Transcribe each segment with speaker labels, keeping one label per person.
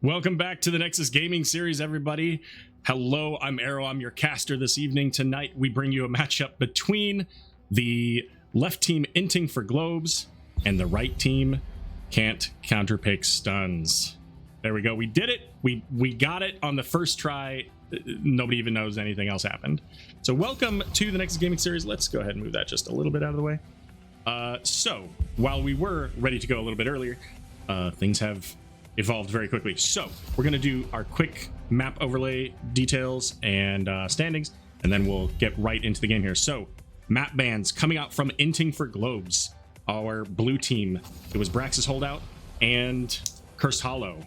Speaker 1: Welcome back to the Nexus Gaming Series, everybody. Hello, I'm Arrow. I'm your caster this evening. Tonight, we bring you a matchup between the left team Inting for Globes and the right team Can't Counterpick Stuns. There we go. We did it. We got it on the first try. Nobody even knows anything else happened. So welcome to the Nexus Gaming Series. Let's go ahead and move that just a little bit out of the way. So while we were ready to go a little bit earlier, things have evolved very quickly. So we're going to do our quick map overlay details and standings, and then we'll get right into the game here. So map bans coming out from Inting for Globes. Our blue team, it was Brax's Holdout and Cursed Hollow.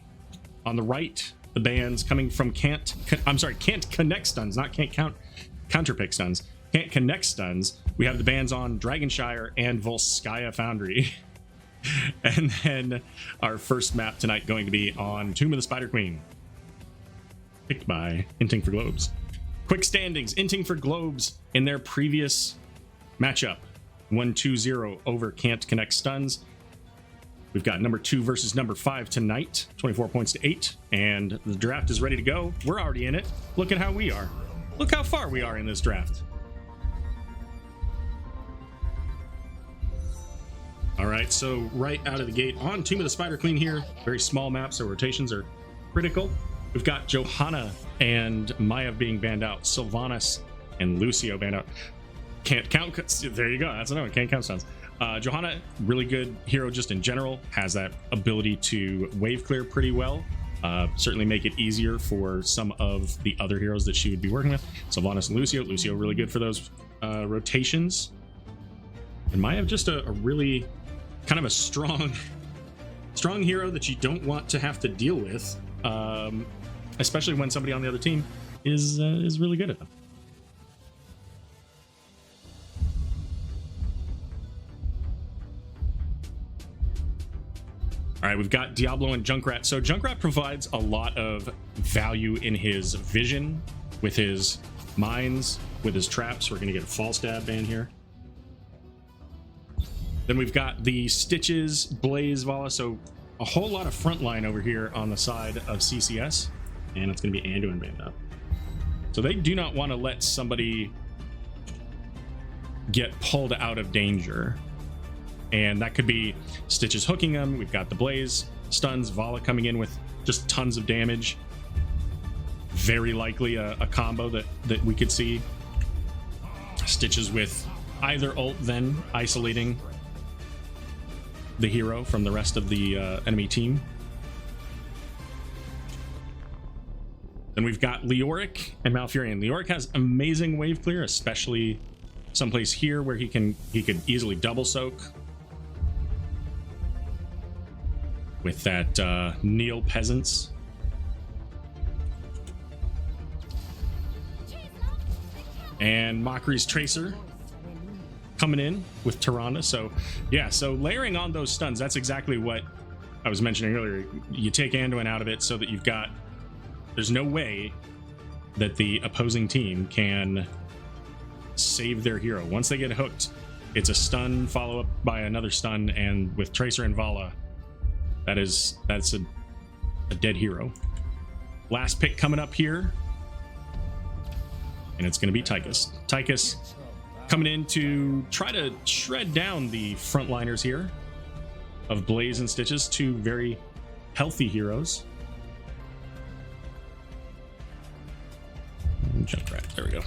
Speaker 1: On the right, the bans coming from Can't Connect Stuns, not Can't Counterpick Stuns. Can't Connect Stuns. We have the bans on Dragonshire and Volskaya Foundry. And then our first map tonight going to be on Tomb of the Spider Queen, picked by Inting for Globes. Quick standings: Inting for Globes in their previous matchup 1-2-0 over Can't Connect Stuns. We've got number 2 versus number 5 tonight, 24 points to 8, and the draft is ready to go. We're already in it. Look at how we are. Look how far we are in this draft. All right, so right out of the gate on Tomb of the Spider Queen here, very small map, so rotations are critical. We've got Johanna and Maya being banned out, Sylvanas and Lucio banned out. Can't count, there you go, that's another one, can't count stuns. Johanna, really good hero just in general, has that ability to wave clear pretty well. Certainly make it easier for some of the other heroes that she would be working with. Sylvanas and Lucio really good for those rotations. And Maya just a really kind of a strong hero that you don't want to have to deal with, especially when somebody on the other team is really good at them. All right, we've got Diablo and Junkrat. So Junkrat provides a lot of value in his vision, with his mines, with his traps. We're going to get a fall stab ban here. Then we've got the Stitches, Blaze, Vala. So a whole lot of frontline over here on the side of CCS. And it's going to be Anduin banned up. So they do not want to let somebody get pulled out of danger. And that could be Stitches hooking them. We've got the Blaze, stuns, Vala coming in with just tons of damage. Very likely a combo that we could see. Stitches with either ult, then isolating the hero from the rest of the enemy team. Then we've got Leoric and Malfurion. Leoric has amazing wave clear, especially someplace here where he could easily double soak with that Neil Peasants. And Mockery's Tracer coming in with Tyrande. So yeah, so layering on those stuns, that's exactly what I was mentioning earlier. You take Anduin out of it so that there's no way that the opposing team can save their hero. Once they get hooked, it's a stun follow up by another stun, and with Tracer and Vala, that's a dead hero. Last pick coming up here, and it's going to be Tychus. Tychus coming in to try to shred down the frontliners here of Blaze and Stitches, two very healthy heroes. Junkrat, there we go.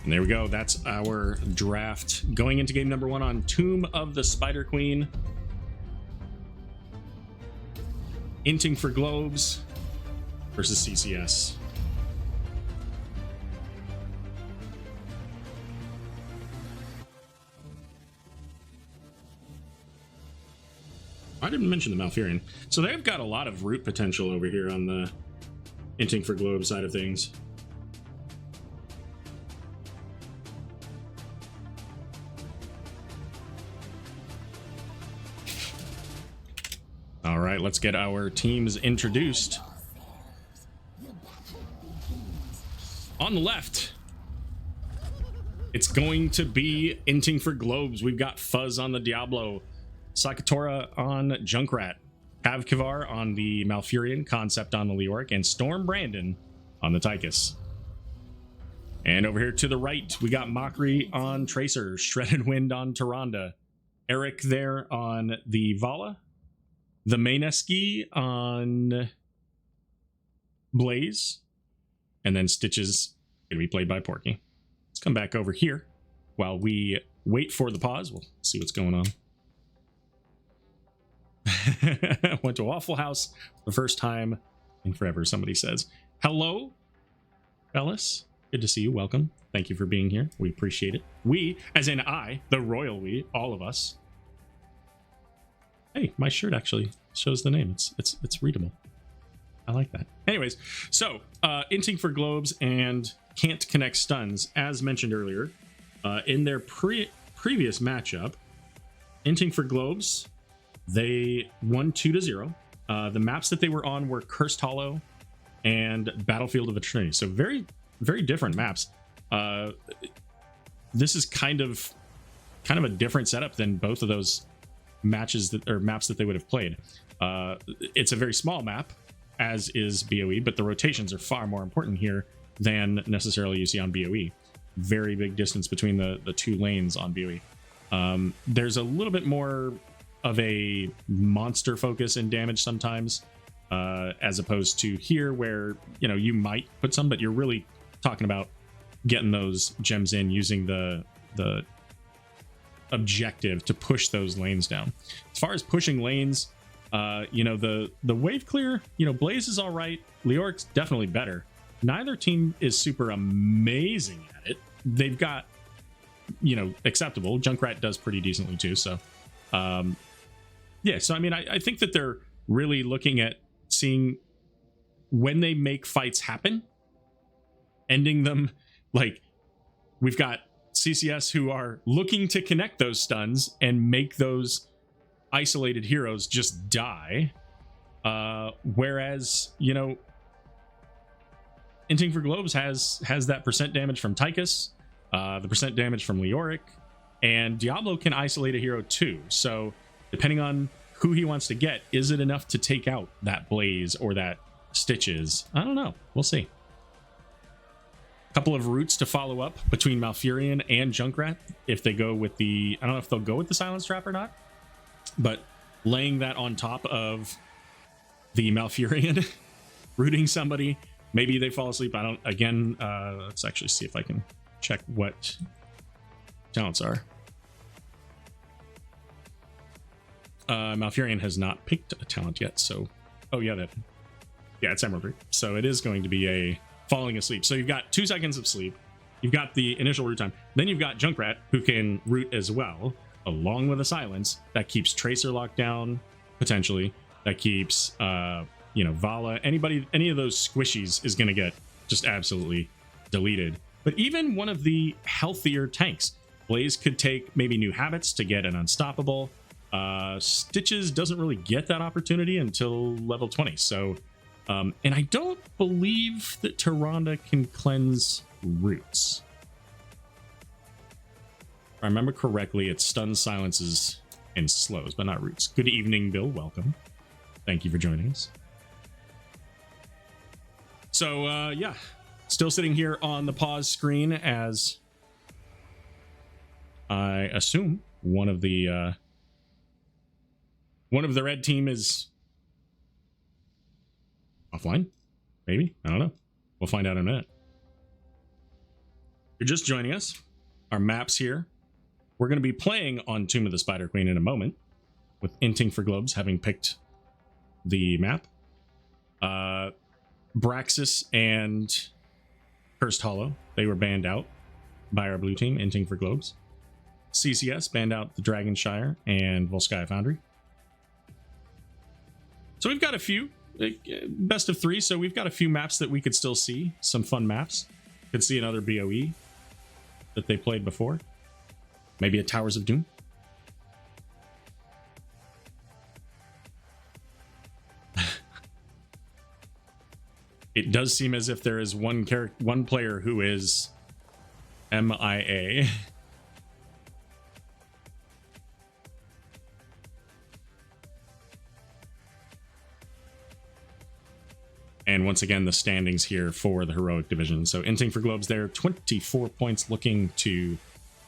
Speaker 1: And there we go, that's our draft going into game number 1 on Tomb of the Spider Queen. Inting for Globes versus CCS. I didn't mention the Malfurion. So they've got a lot of root potential over here on the Inting for Globe side of things. All right, let's get our teams introduced. On the left, it's going to be Inting for Globes. We've got Fuzz on the Diablo, Sakatora on Junkrat, Kavkivar on the Malfurion, Concept on the Leoric, and Storm Brandon on the Tychus. And over here to the right, we got Mockery on Tracer, Shredded Wind on Tyrande, Eric there on the Vala, the Maineski on Blaze, and then Stitches going to be played by Porky. Let's come back over here while we wait for the pause. We'll see what's going on. Went to Waffle House the first time in forever, somebody says. Hello, fellas. Good to see you. Welcome. Thank you for being here. We appreciate it. We, as in I, the royal we, all of us. Hey, my shirt actually shows the name. It's readable. I like that. Anyways, so Inting for Globes and Can't Connect Stuns, as mentioned earlier, in their previous matchup, Inting for Globes, they won 2-0. The maps that they were on were Cursed Hollow and Battlefield of Eternity. So very, very different maps. This is kind of a different setup than both of those maps that they would have played. It's a very small map, as is BOE, but the rotations are far more important here than necessarily you see on BOE. Very big distance between the two lanes on BOE. There's a little bit more of a monster focus in damage sometimes, as opposed to here where, you know, you might put some, but you're really talking about getting those gems in using the objective to push those lanes down. As far as pushing lanes, you know, the wave clear, you know, Blaze is all right. Leoric's definitely better. Neither team is super amazing at it. They've got, you know, acceptable. Junkrat does pretty decently too. So, yeah. So, I mean, I think that they're really looking at seeing when they make fights happen, ending them. Like, we've got CCS who are looking to connect those stuns and make those isolated heroes just die, whereas, you know, Inting for Globes has that percent damage from Tychus, the percent damage from Leoric, and Diablo can isolate a hero too. So depending on who he wants to get, is it enough to take out that Blaze or that Stitches? I don't know. We'll see. Couple of routes to follow up between Malfurion and Junkrat if they go with the, I don't know if they'll go with the Silence Trap or not, but laying that on top of the Malfurion, rooting somebody, maybe they fall asleep. I don't, again, let's actually see if I can check what talents are. Malfurion has not picked a talent yet, so, oh yeah, it's Emerald Root. So it is going to be a falling asleep. So you've got 2 seconds of sleep, you've got the initial root time, then you've got Junkrat who can root as well, along with a silence that keeps Tracer locked down, potentially, that keeps you know, Vala, any of those squishies is going to get just absolutely deleted. But even one of the healthier tanks, Blaze could take maybe new habits to get an unstoppable. Stitches doesn't really get that opportunity until level 20. So and I don't believe that Tyrande can cleanse roots. If I remember correctly, it stuns, silences, and slows, but not roots. Good evening, Bill. Welcome. Thank you for joining us. So, yeah, still sitting here on the pause screen as I assume one of the red team is offline, maybe. I don't know. We'll find out in a minute. You're just joining us. Our maps here. We're going to be playing on Tomb of the Spider Queen in a moment, with Inting for Globes having picked the map. Braxis and Cursed Hollow, they were banned out by our blue team, Inting for Globes. CCS banned out the Dragonshire and Volskaya Foundry. So we've got a few. Best of 3, so we've got a few maps that we could still see. Some fun maps. Could see another BOE that they played before. Maybe a Towers of Doom. It does seem as if there is one player who is MIA. And once again, the standings here for the heroic division. So Inting for Globes there, 24 points, looking to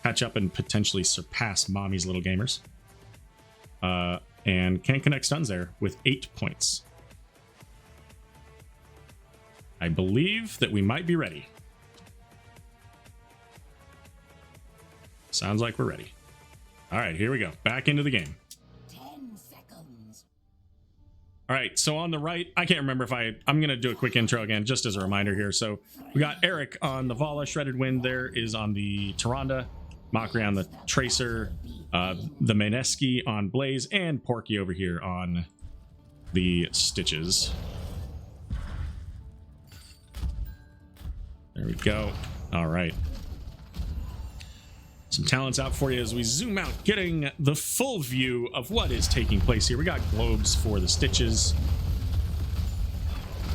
Speaker 1: catch up and potentially surpass Mommy's Little Gamers. And Can't Connect Stuns there with 8 points. I believe that we might be ready. Sounds like we're ready. All right, here we go. Back into the game.
Speaker 2: 10 seconds.
Speaker 1: All right, so on the right, I can't remember if I'm going to do a quick intro again, just as a reminder here. So we got Eric on the Vala, Shredded Wind there is on the Tyrande, Mockery on the Tracer, the Maneski on Blaze, and Porky over here on the Stitches. There we go. All right. Some talents out for you as we zoom out, getting the full view of what is taking place here. We got globes for the Stitches.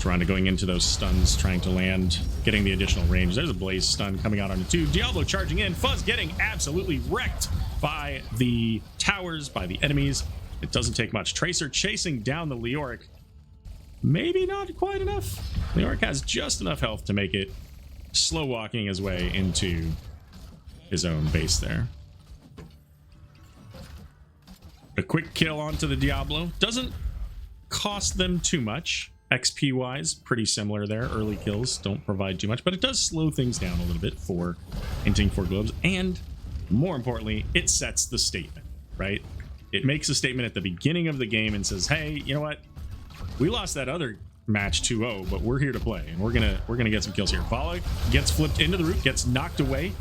Speaker 1: Tyrande going into those stuns, trying to land, getting the additional range. There's a Blaze stun coming out onto 2. Diablo charging in. Fuzz getting absolutely wrecked by the towers, by the enemies. It doesn't take much. Tracer chasing down the Leoric. Maybe not quite enough. Leoric has just enough health to make it slow walking his way into his own base there. A quick kill onto the Diablo. Doesn't cost them too much. XP wise, pretty similar there. Early kills don't provide too much, but it does slow things down a little bit for Inting for Globes. And more importantly, it sets the statement, right? It makes a statement at the beginning of the game and says, hey, you know what? We lost that other match 2-0, but we're here to play, and we're gonna get some kills here. Vala gets flipped into the root, gets knocked away.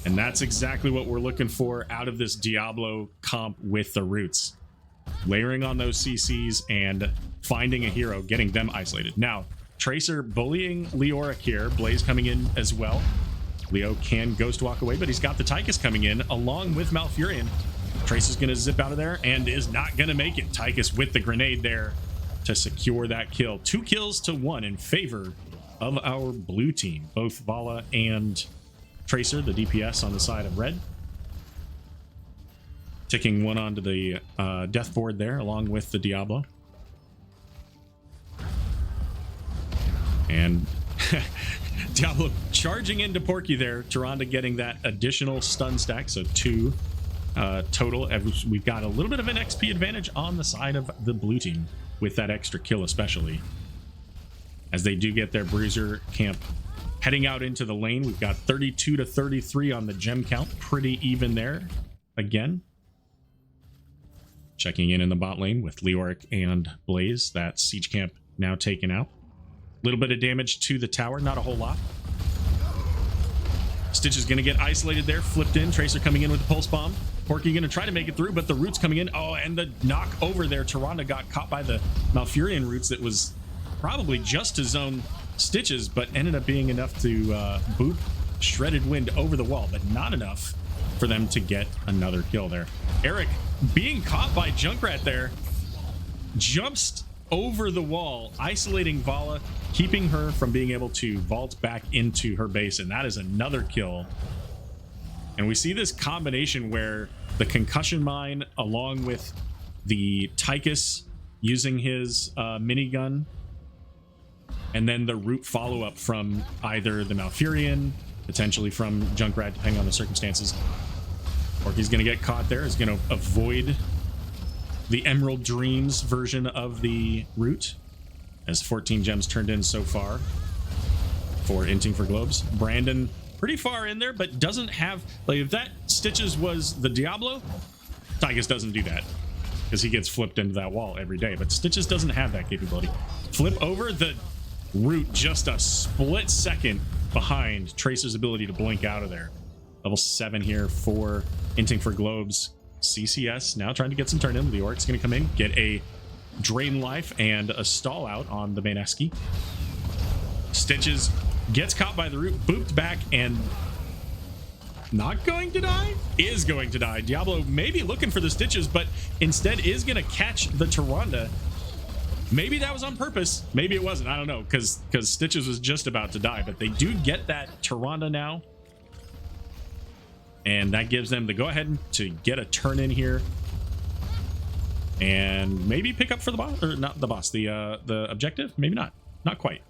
Speaker 1: And that's exactly what we're looking for out of this Diablo comp with the roots. Layering on those CCs and finding a hero, getting them isolated. Now, Tracer bullying Leoric here. Blaze coming in as well. Leo can ghost walk away, but he's got the Tychus coming in along with Malfurion. Tracer's going to zip out of there and is not going to make it. Tychus with the grenade there to secure that kill. 2 kills to 1 in favor of our blue team. Both Vala and Tracer, the DPS on the side of red. Ticking one onto the death board there, along with the Diablo. And Diablo charging into Porky there. Tyrande getting that additional stun stack, so 2 total. We've got a little bit of an XP advantage on the side of the blue team with that extra kill especially. As they do get their bruiser camp heading out into the lane. We've got 32 to 33 on the gem count. Pretty even there again. Checking in the bot lane with Leoric and Blaze. That siege camp now taken out. A little bit of damage to the tower, not a whole lot. Stitch is going to get isolated there, flipped in. Tracer coming in with the pulse bomb. Porky going to try to make it through, but the roots coming in. Oh, and the knock over there. Tyrande got caught by the Malfurion roots that was probably just to zone Stitches, but ended up being enough to boop Shredded Wind over the wall, but not enough for them to get another kill there. Eric being caught by Junkrat there, jumps over the wall, isolating Vala, keeping her from being able to vault back into her base, and that is another kill. And we see this combination where the concussion mine along with the Tychus using his minigun, and then the root follow-up from either the Malfurion, potentially from Junkrat, depending on the circumstances. Porky's going to get caught there. Is going to avoid the Emerald Dreams version of the root, as 14 gems turned in so far for Inting for Globes. Brandon pretty far in there, but doesn't have... Like, if that Stitches was the Diablo, Tychus doesn't do that, because he gets flipped into that wall every day. But Stitches doesn't have that capability. Flip over the root just a split second behind Tracer's ability to blink out of there. Level 7 here for Inting for Globes. CCS now trying to get some turn in. The Orc's going to come in, get a drain life and a stall out on the Maneski. Stitches gets caught by the root, booped back, and not going to die? Is going to die. Diablo may be looking for the Stitches, but instead is going to catch the Tyrande. Maybe that was on purpose. Maybe it wasn't. I don't know, because Stitches was just about to die, but they do get that Tyrande now. And that gives them the go-ahead to get a turn in here. and maybe pick up for the boss, or not the boss, the objective. Maybe not quite.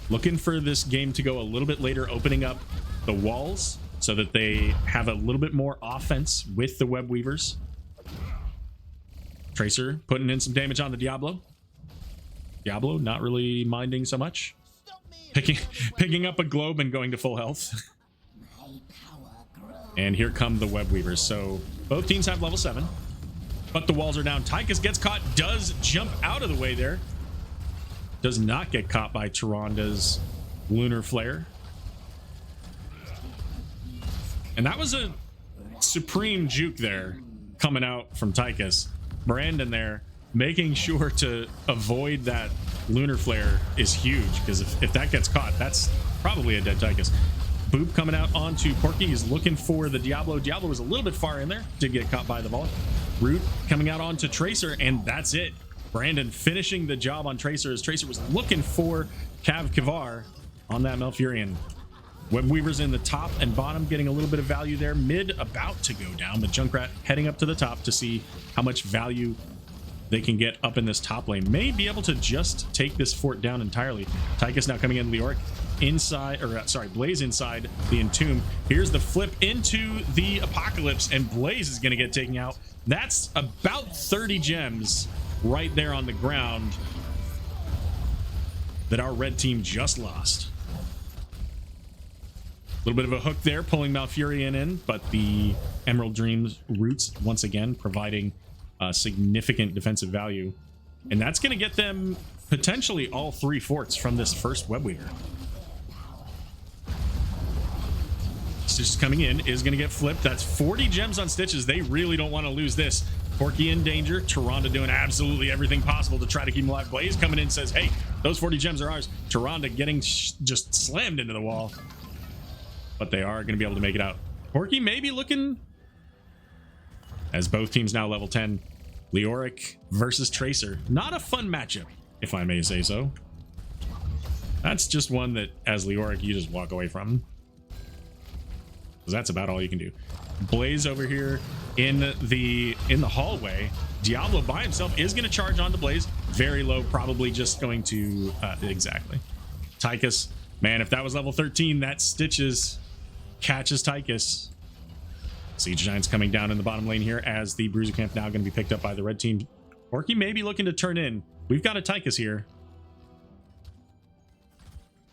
Speaker 1: Looking for this game to go a little bit later, opening up the walls so that they have a little bit more offense with the web weavers. Tracer putting in some damage on the Diablo. Diablo not really minding so much. Picking up a globe and going to full health. And here come the web weavers. So both teams have level 7, but the walls are down. Tychus gets caught, does jump out of the way there. Does not get caught by Tyranda's lunar flare. And that was a supreme juke there coming out from Tychus. Brandon there making sure to avoid that lunar flare is huge, because if that gets caught, that's probably a dead Tychus. Boop coming out onto Porky. He's looking for the Diablo. Diablo was a little bit far in there. Did get caught by the volley. Root coming out onto Tracer, and that's it. Brandon finishing the job on Tracer, as Tracer was looking for Cav Kivar on that Malfurion. Web Weavers in the top and bottom getting a little bit of value there. Mid about to go down, but Junkrat heading up to the top to see how much value they can get up in this top lane. May be able to just take this fort down entirely. Tychus now coming in. Leoric inside, or sorry, Blaze inside the Entomb. Here's the flip into the Apocalypse, and Blaze is going to get taken out. That's about 30 gems right there on the ground that our red team just lost. A little bit of a hook there, pulling Malfurion in, but the Emerald Dreams roots once again providing significant defensive value, and that's going to get them potentially all 3 forts from this first web weaver. Stitches coming in is going to get flipped. That's 40 gems on Stitches. They really don't want to lose this. Porky in danger. Tyrande doing absolutely everything possible to try to keep him alive. Blaze coming in, says, hey, those 40 gems are ours. Tyrande getting just slammed into the wall, but they are going to be able to make it out. Porky may be looking, as both teams now level 10. Leoric versus Tracer. Not a fun matchup, if I may say so. That's just one that, as Leoric, you just walk away from, because that's about all you can do. Blaze over here in the hallway. Diablo by himself is going to charge onto Blaze. Very low, probably just going to exactly. Tychus, man, if that was level 13, that Stitches catches Tychus. Siege Giants coming down in the bottom lane here, as the Bruiser Camp now going to be picked up by the red team. Orky may be looking to turn in. We've got a Tychus here.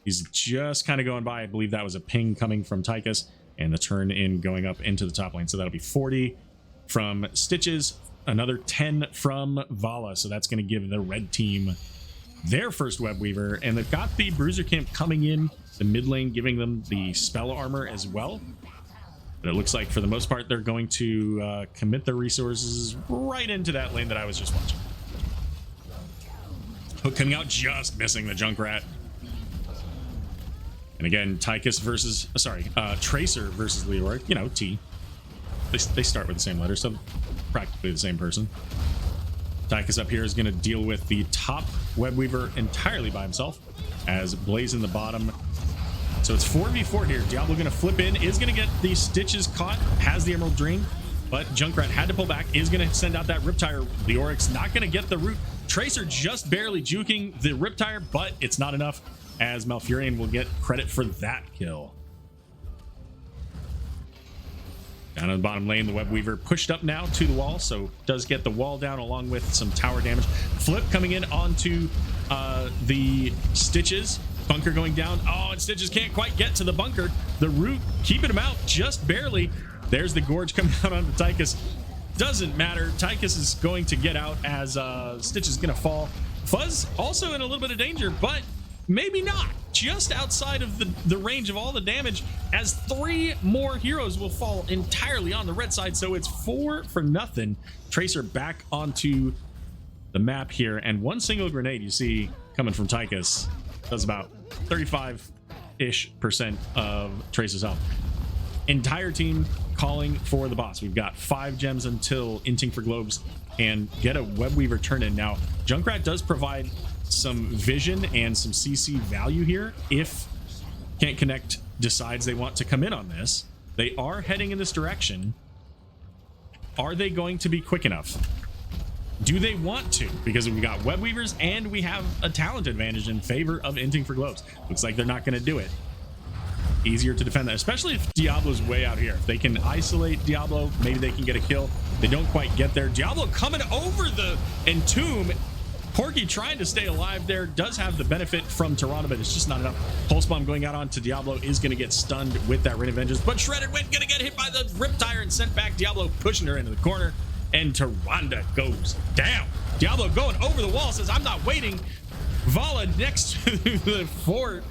Speaker 1: He's just kind of going by. I believe that was a ping coming from Tychus, and the turn in going up into the top lane. So that'll be 40 from Stitches, another 10 from Vala. So that's going to give the red team their first web weaver, and they've got the Bruiser Camp coming in the mid lane, giving them the spell armor as well. But it looks like for the most part they're going to commit their resources right into that lane that I was just watching. Hook coming out, just missing the Junkrat. And again, Tychus versus Tracer versus Leoric. You know, T. They start with the same letter, so practically the same person. Tychus up here is going to deal with the top web weaver entirely by himself, as Blaze in the bottom. So it's 4v4 here. Diablo going to flip in, is going to get the Stitches caught, has the Emerald Dream, but Junkrat had to pull back, is going to send out that Riptire. Leoric's not going to get the root. Tracer just barely juking the Riptire, but it's not enough, as Malfurion will get credit for that kill. Down in the bottom lane, the web weaver pushed up now to the wall, so does get the wall down along with some tower damage. Flip coming in onto the Stitches. Bunker going down. Oh, and Stitches can't quite get to the bunker. The root keeping him out just barely. There's the Gorge coming out onto Tychus. Doesn't matter. Tychus is going to get out, as Stitches is going to fall. Fuzz also in a little bit of danger, but maybe not. Just outside of the range of all the damage, as 3 more heroes will fall entirely on the red side. So it's 4 for nothing. Tracer back onto the map here, and one single grenade you see coming from Tychus does about 35-ish% of Tracer's health. Entire team calling for the boss. We've got 5 gems until Inting for Globes and get a web weaver turn in. Now, Junkrat does provide some vision and some CC value here if Can't Connect decides they want to come in on this. They are heading in this direction. Are they going to be quick enough? Do they want to? Because we got web weavers and we have a talent advantage in favor of Inting for globes. Looks like they're not going to do it. Easier to defend that, especially if Diablo's way out here. If they can isolate Diablo, maybe they can get a kill. They don't quite get there. Diablo coming over the entomb. Porky trying to stay alive there, does have the benefit from Toronto, but it's just not enough. Pulse Bomb going out onto Diablo is going to get stunned with that Ring of Vengeance, but Shredded Wind going to get hit by the Riptire and sent back. Diablo pushing her into the corner, and Tyrande goes down. Diablo going over the wall, says, I'm not waiting. Vala next to the fort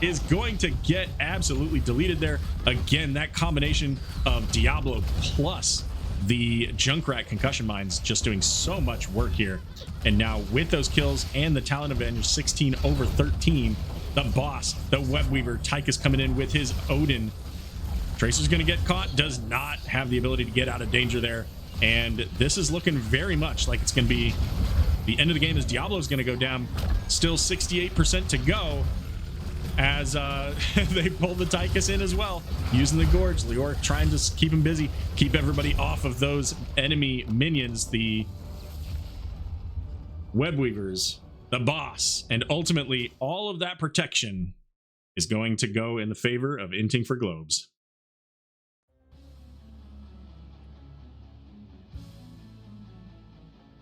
Speaker 1: is going to get absolutely deleted there. Again, that combination of Diablo plus the Junkrat concussion mines just doing so much work here. And now with those kills and the talent advantage, 16 over 13, the boss, the web weaver, Tychus coming in with his Odin. Tracer's going to get caught, does not have the ability to get out of danger there. And this is looking very much like it's going to be the end of the game, as Diablo's going to go down. Still 68% to go, as they pull the Tychus in as well, using the Gorge. Leoric trying to keep him busy, keep everybody off of those enemy minions, the web weavers, the boss, and ultimately all of that protection is going to go in the favor of Inting for globes.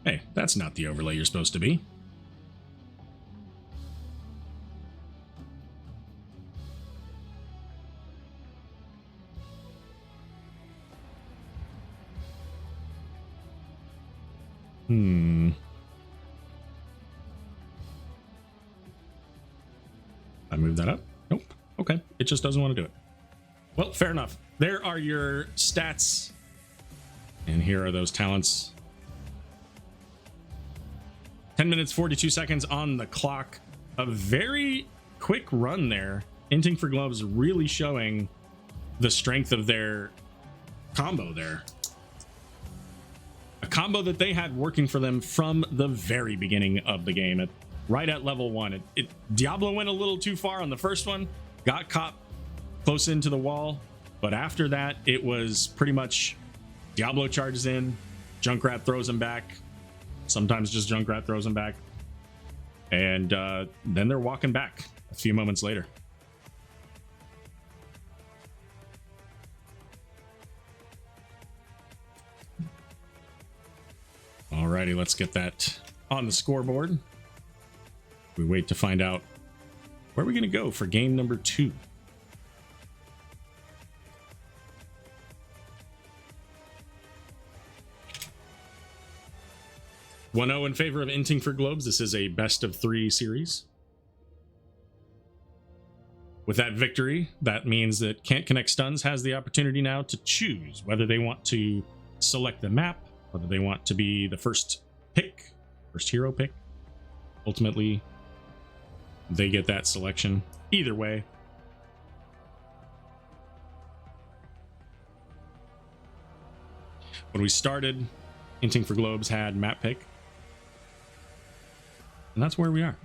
Speaker 1: Hey, that's not the overlay you're supposed to be. I move that up? Nope. Okay. It just doesn't want to do it. Well, fair enough. There are your stats. And here are those talents. 10 minutes, 42 seconds on the clock. A very quick run there. Inting for globes really showing the strength of their combo there. A combo that they had working for them from the very beginning of the game, right at level 1. Diablo went a little too far on the first one, got caught close into the wall, but after that, it was pretty much Diablo charges in, Junkrat throws him back, sometimes just Junkrat throws him back, and then they're walking back a few moments later. Alrighty, let's get that on the scoreboard. We wait to find out where we're going to go for game number 2. (1-0) in favor of Inting for globes. This is a best of 3 series. With that victory, that means that Can't Connect Stuns has the opportunity now to choose whether they want to select the map, whether they want to be the first pick, first hero pick. Ultimately, they get that selection either way. When we started, Inting for globes had map pick, and that's where we are.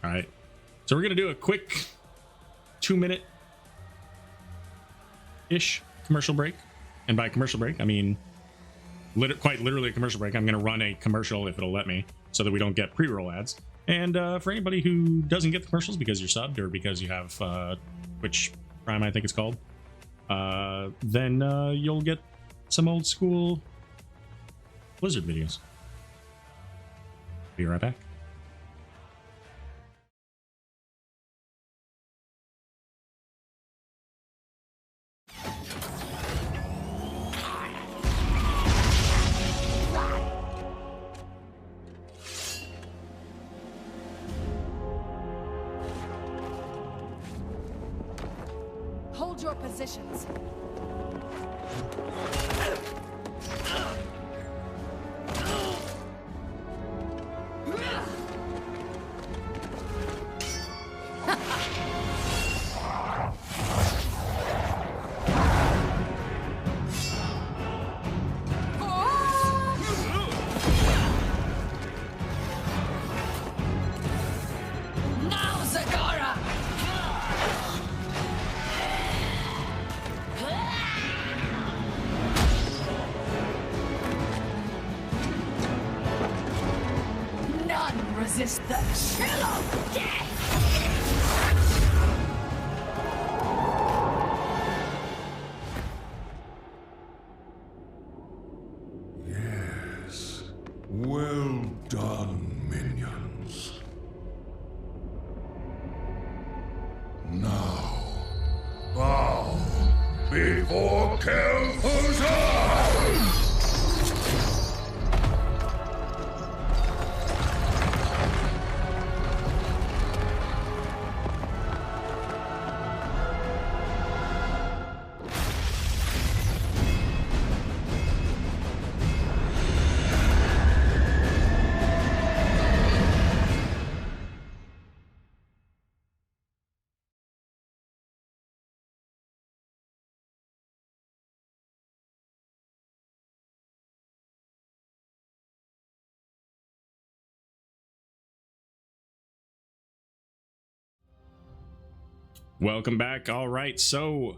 Speaker 1: All right, so we're gonna do a quick 2-minute-ish commercial break, and by commercial break I mean quite literally a commercial break. I'm going to run a commercial if it'll let me, so that we don't get pre-roll ads. And for anybody who doesn't get the commercials because you're subbed or because you have Twitch Prime, I think it's called, then you'll get some old school Blizzard videos. Be right back.
Speaker 2: Hold your positions.
Speaker 3: Witness the chill of death!
Speaker 4: Yes. Well done, minions. Now, bow before Kel'Thuz's eyes!
Speaker 1: Welcome back. All right, so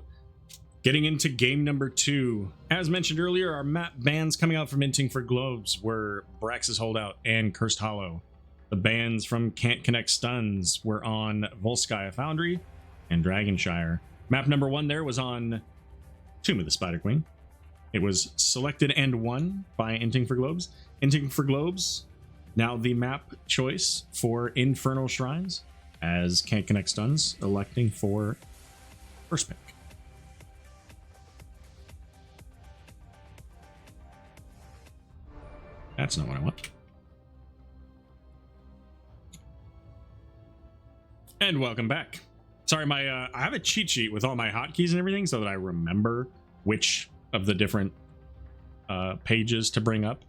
Speaker 1: getting into game number 2. As mentioned earlier, our map bans coming out from Inting for Globes were Brax's Holdout and Cursed Hollow. The bans from Can't Connect Stuns were on Volskaya Foundry and Dragonshire. Map number 1 there was on Tomb of the Spider Queen. It was selected and won by Inting for Globes. Inting for Globes, now the map choice for Infernal Shrines, as Can't Connect Stuns electing for first pick. That's not what I want. And welcome back. Sorry, I have a cheat sheet with all my hotkeys and everything so that I remember which of the different pages to bring up,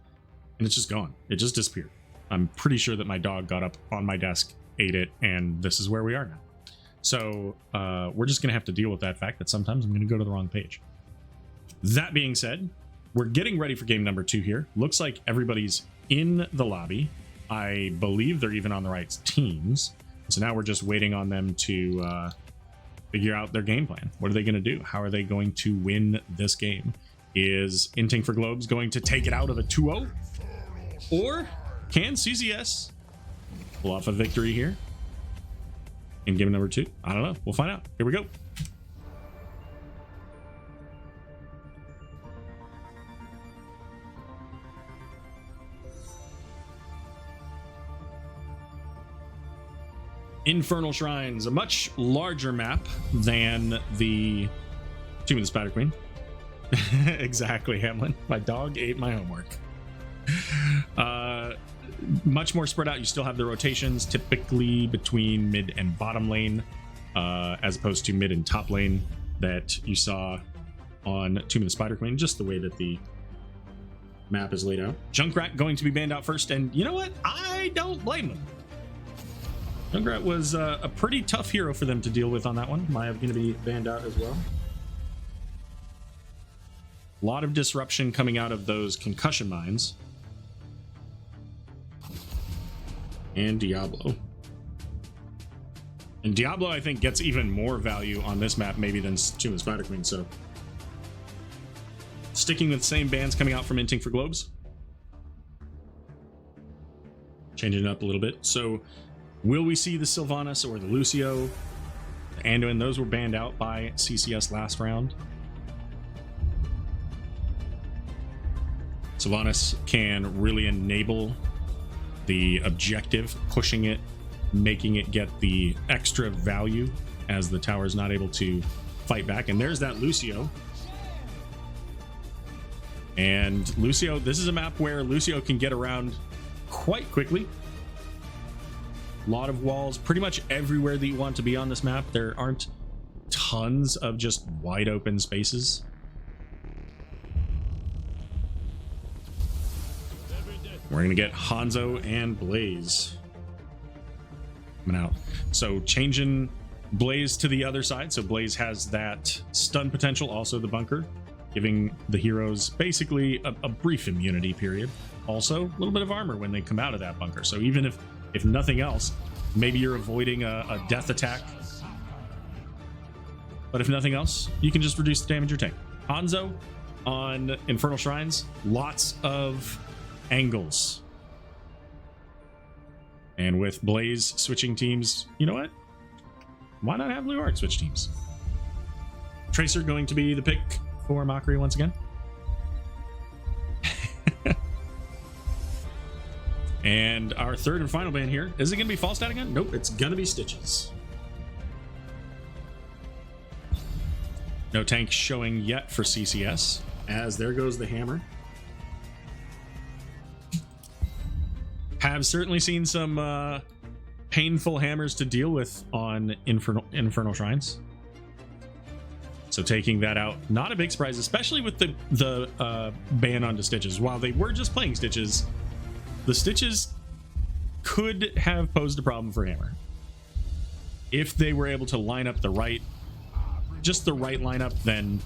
Speaker 1: and it's just gone. It just disappeared. I'm pretty sure that my dog got up on my desk, ate it, and this is where we are now. So we're just gonna have to deal with that fact that sometimes I'm gonna go to the wrong page. That being said, we're getting ready for game number 2 here. Looks like everybody's in the lobby. I believe they're even on the right teams. So now we're just waiting on them to figure out their game plan. What are they gonna do? How are they going to win this game? Is Inting for Globes going to take it out of a 2-0? Or can CCS pull off a victory here in game number 2? I don't know. We'll find out. Here we go. Infernal Shrines, a much larger map than the Tomb of the Spider Queen. Exactly, Hamlin. My dog ate my homework. Much more spread out. You still have the rotations typically between mid and bottom lane, as opposed to mid and top lane that you saw on Tomb of the Spider Queen, just the way that the map is laid out. Junkrat going to be banned out first, and you know what? I don't blame them. Junkrat was a pretty tough hero for them to deal with on that one. Maya going to be banned out as well. A lot of disruption coming out of those concussion mines. And Diablo. And Diablo, I think, gets even more value on this map maybe than Tomb of the Spider Queen, so sticking with the same bands coming out from Inting for Globes. Changing it up a little bit. So will we see the Sylvanas or the Lucio? The Anduin, those were banned out by CCS last round. Sylvanas can really enable the objective, pushing it, making it get the extra value as the tower is not able to fight back. And there's that Lucio. And Lucio, this is a map where Lucio can get around quite quickly. A lot of walls, pretty much everywhere that you want to be on this map. There aren't tons of just wide open spaces. We're gonna get Hanzo and Blaze coming out. So changing Blaze to the other side. So Blaze has that stun potential, also the bunker, giving the heroes basically a brief immunity period. Also, a little bit of armor when they come out of that bunker. So even if nothing else, maybe you're avoiding a death attack. But if nothing else, you can just reduce the damage you're taking. Hanzo on Infernal Shrines, lots of angles. And with Blaze switching teams, you know what? Why not have Leoric switch teams? Tracer going to be the pick for Mockery once again. And our third and final ban here. Is it going to be Falstad again? Nope, it's going to be Stitches. No tank showing yet for CCS, as there goes the hammer. Have certainly seen some painful hammers to deal with on Infernal Shrines. So taking that out, not a big surprise, especially with the ban onto Stitches. While they were just playing Stitches, the Stitches could have posed a problem for Hammer if they were able to line up the right lineup. Then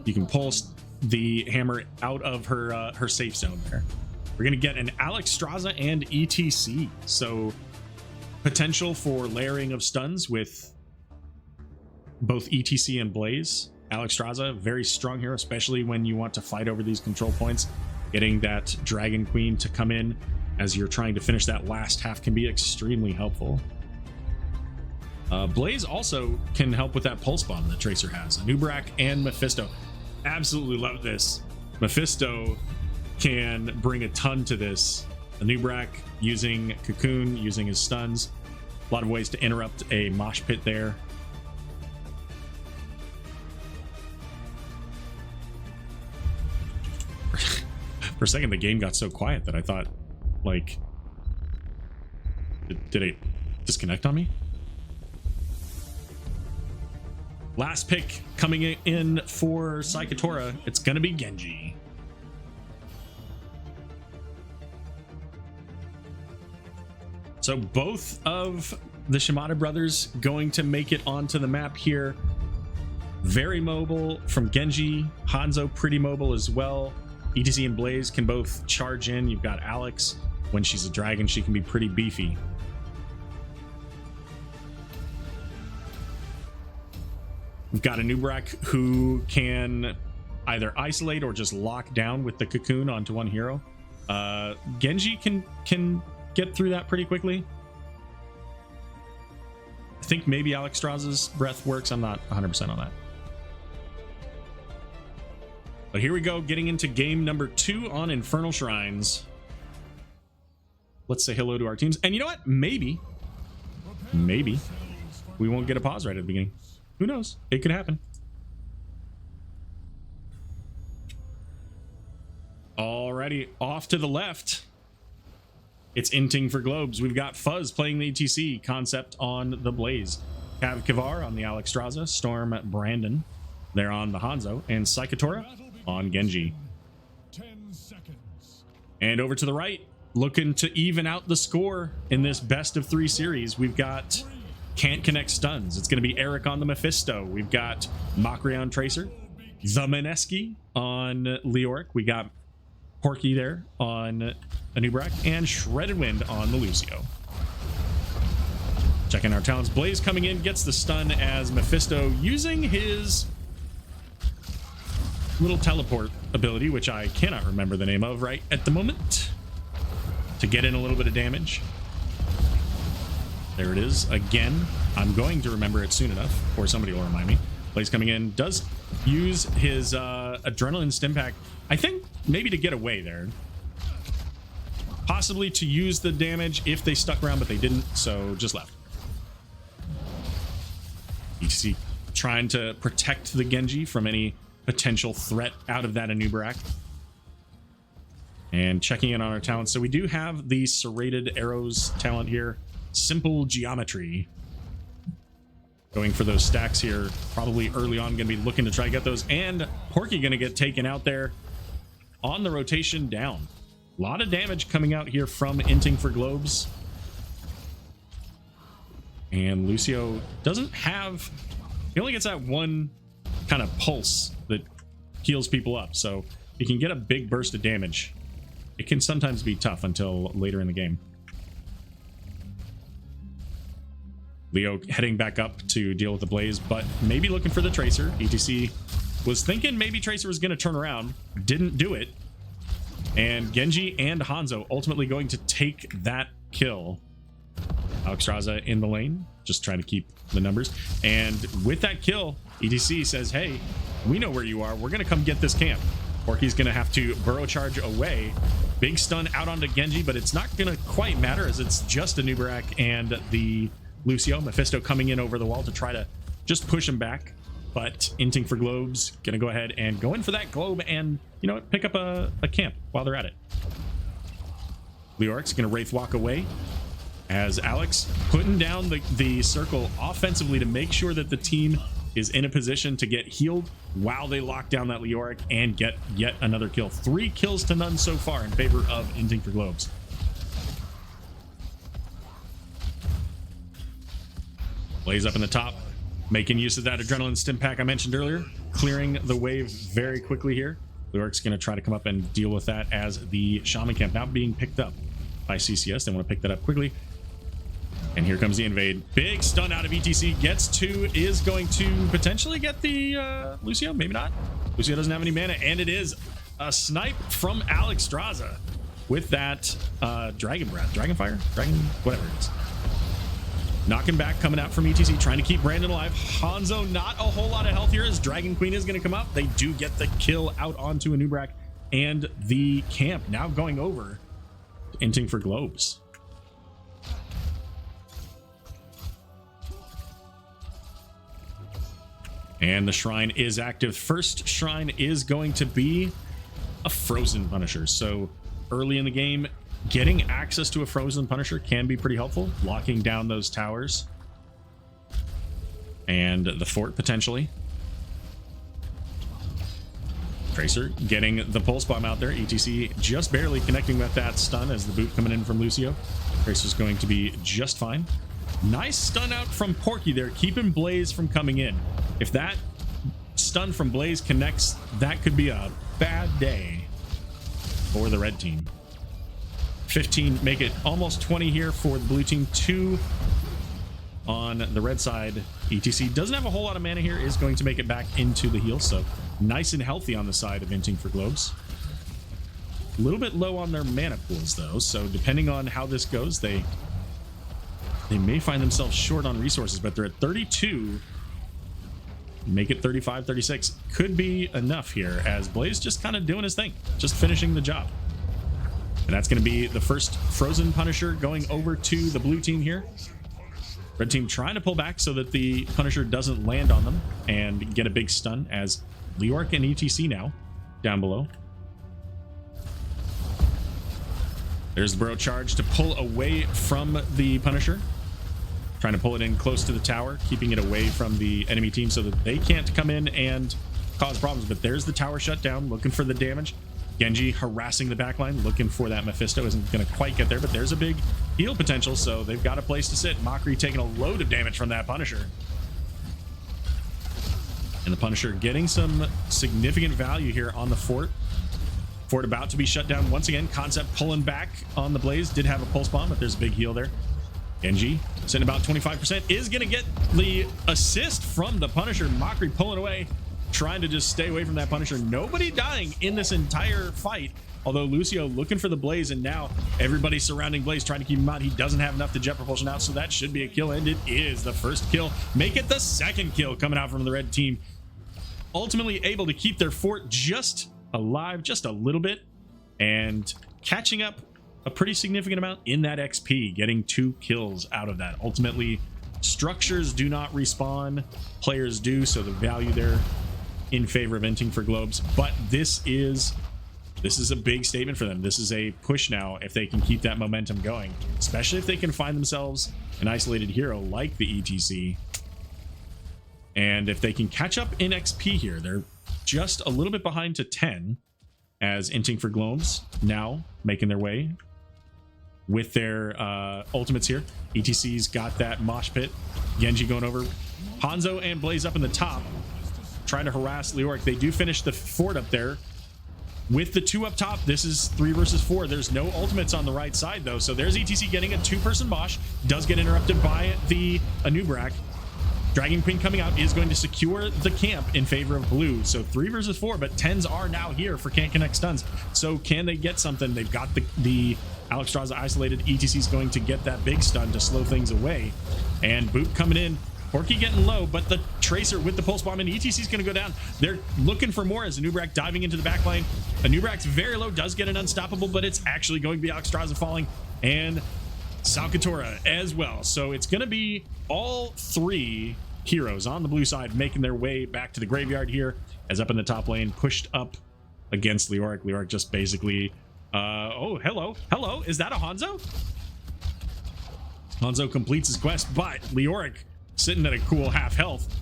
Speaker 1: you can pulse the Hammer out of her safe zone there. We're gonna get an Alexstrasza and ETC, so potential for layering of stuns with both ETC and Blaze. Alexstrasza, very strong hero, especially when you want to fight over these control points. Getting that Dragon Queen to come in as you're trying to finish that last half can be extremely helpful. Blaze also can help with that pulse bomb that Tracer has. Anubrak and Mephisto. Absolutely love this. Mephisto can bring a ton to this. Anubrak using Cocoon, using his stuns. A lot of ways to interrupt a mosh pit there. For a second, the game got so quiet that I thought, like, did it disconnect on me? Last pick coming in for Psychotora. It's going to be Genji. So both of the Shimada brothers going to make it onto the map here. Very mobile from Genji. Hanzo pretty mobile as well. ETC and Blaze can both charge in. You've got Alex. When she's a dragon, she can be pretty beefy. We've got Anubrak who can either isolate or just lock down with the Cocoon onto one hero. Genji can get through that pretty quickly. I think maybe Alexstrasza's breath works. I'm not 100% on that. But here we go, getting into game number 2 on Infernal Shrines. Let's say hello to our teams. And you know what? Maybe we won't get a pause right at the beginning. Who knows? It could happen. Alrighty, off to the left. It's Inting for Globes. We've got Fuzz playing the ETC, Concept on the Blaze, Cav Kivar on the Alexstrasza, Storm Brandon, they're on the Hanzo, and Psychotora on Genji.
Speaker 4: 10 seconds.
Speaker 1: And over to the right, looking to even out the score in this best of 3 series, we've got Can't Connect Stuns. It's going to be Eric on the Mephisto. We've got Mockery on Tracer, the Mineski on Leoric. We got Porky there on Anubrak, and Shredded Wind on the Lucio. Checking our talents. Blaze coming in, gets the stun as Mephisto using his little teleport ability, which I cannot remember the name of right at the moment, to get in a little bit of damage. There it is again. I'm going to remember it soon enough, or somebody will remind me. Blaze coming in, does use his adrenaline stim pack, I think maybe to get away there, possibly to use the damage if they stuck around, but they didn't, so just left. ETC trying to protect the Genji from any potential threat out of that Anubrak. And checking in on our talents. So we do have the Serrated Arrows talent here. Simple Geometry. Going for those stacks here. Probably early on going to be looking to try to get those. And Porky going to get taken out there on the rotation down. A lot of damage coming out here from Inting for Globes. And Lucio doesn't have... He only gets that one kind of pulse that heals people up, so you can get a big burst of damage. It can sometimes be tough until later in the game. Leo heading back up to deal with the Blaze, but maybe looking for the Tracer. ETC was thinking maybe Tracer was going to turn around, didn't do it, and Genji and Hanzo ultimately going to take that kill Alex Raza in the lane, just trying to keep the numbers. And with that kill, ETC says, hey, we know where you are. We're going to come get this camp. Porky's going to have to burrow charge away. Big stun out onto Genji, but it's not going to quite matter as it's just a Nubarak and the Lucio. Mephisto coming in over the wall to try to just push him back. But Inting for Globes going to go ahead and go in for that globe and, you know, pick up a camp while they're at it. Leoric's going to Wraith walk away as Alex putting down the circle offensively to make sure that the team is in a position to get healed while they lock down that Leoric and get yet another kill. 3 kills to none so far in favor of Inting for Globes. Blaze up in the top, making use of that adrenaline stim pack I mentioned earlier, clearing the wave very quickly here. Leoric's going to try to come up and deal with that as the Shaman camp now being picked up by CCS. They want to pick that up quickly. And here comes the invade. Big stun out of ETC. Gets 2. Is going to potentially get the Lucio. Maybe not. Lucio doesn't have any mana. And it is a snipe from Alex Straza with that Dragon Breath. Dragon Fire? Dragon... whatever it is. Knocking back, coming out from ETC, trying to keep Brandon alive. Hanzo not a whole lot of health here as Dragon Queen is going to come up. They do get the kill out onto a Nubarak. And the camp now going over to Inting for Globes. And the shrine is active. First shrine is going to be a Frozen Punisher. So early in the game, getting access to a Frozen Punisher can be pretty helpful. Locking down those towers. And the fort, potentially. Tracer getting the Pulse Bomb out there. ETC just barely connecting with that stun as the boot coming in from Lucio. Tracer's going to be just fine. Nice stun out from Porky there, keeping Blaze from coming in. If that stun from Blaze connects, that could be a bad day for the red team. 15, make it almost 20 here for the blue team. 2 on the red side. ETC doesn't have a whole lot of mana here, is going to make it back into the heal, so nice and healthy on the side of Inting for Globes. A little bit low on their mana pools though, so depending on how this goes, they may find themselves short on resources, but they're at 32. Make it 35, 36. Could be enough here as Blaze just kind of doing his thing, just finishing the job. And that's going to be the first Frozen Punisher going over to the blue team here. Red team trying to pull back so that the Punisher doesn't land on them and get a big stun as Leoric and ETC now down below. There's the burrow charge to pull away from the Punisher. Trying to pull it in close to the tower, keeping it away from the enemy team so that they can't come in and cause problems. But there's the tower shut down, looking for the damage. Genji harassing the backline, looking for that Mephisto. Isn't going to quite get there, but there's a big heal potential, so they've got a place to sit. Mockery taking a load of damage from that Punisher. And the Punisher getting some significant value here on the fort. Fort about to be shut down once again. Concept pulling back on the Blaze. Did have a pulse bomb, but there's a big heal there. Genji sitting about 25%, is going to get the assist from the Punisher. Mockery pulling away, trying to just stay away from that Punisher. Nobody dying in this entire fight, although Lucio looking for the Blaze, and now everybody surrounding Blaze trying to keep him out. He doesn't have enough to jet propulsion out, so that should be a kill, and it is the first kill. Make it the second kill coming out from the red team. Ultimately able to keep their fort just alive just a little bit and catching up a pretty significant amount in that XP, getting 2 kills out of that. Ultimately, structures do not respawn, players do, so the value there in favor of Inting for Globes. But this is a big statement for them. This is a push now if they can keep that momentum going, especially if they can find themselves an isolated hero like the ETC. And if they can catch up in XP here, they're just a little bit behind to 10 as Inting for Globes now making their way with their ultimates here. ETC's got that mosh pit. Genji going over. Hanzo and Blaze up in the top, trying to harass Leoric. They do finish the fort up there with the 2 up top. This is 3 versus 4. There's no ultimates on the right side though, so there's ETC getting a 2-person mosh. Does get interrupted by the Anubarak. Dragon Queen coming out is going to secure the camp in favor of blue. So 3 versus 4, but 10s are now here for can't connect stuns. So can they get something? They've got the Alexstrasza isolated. ETC is going to get that big stun to slow things away. And Boop coming in. Porky getting low, but the Tracer with the pulse bomb and ETC is going to go down. They're looking for more as Anubrak diving into the back line. Anubrak's very low, does get an unstoppable, but it's actually going to be Alexstrasza falling and Salkatora as well. So it's going to be all three heroes on the blue side making their way back to the graveyard here, as up in the top lane, pushed up against Leoric. Leoric just basically, oh, hello. Is that a Hanzo? Hanzo completes his quest, but Leoric sitting at a cool half health.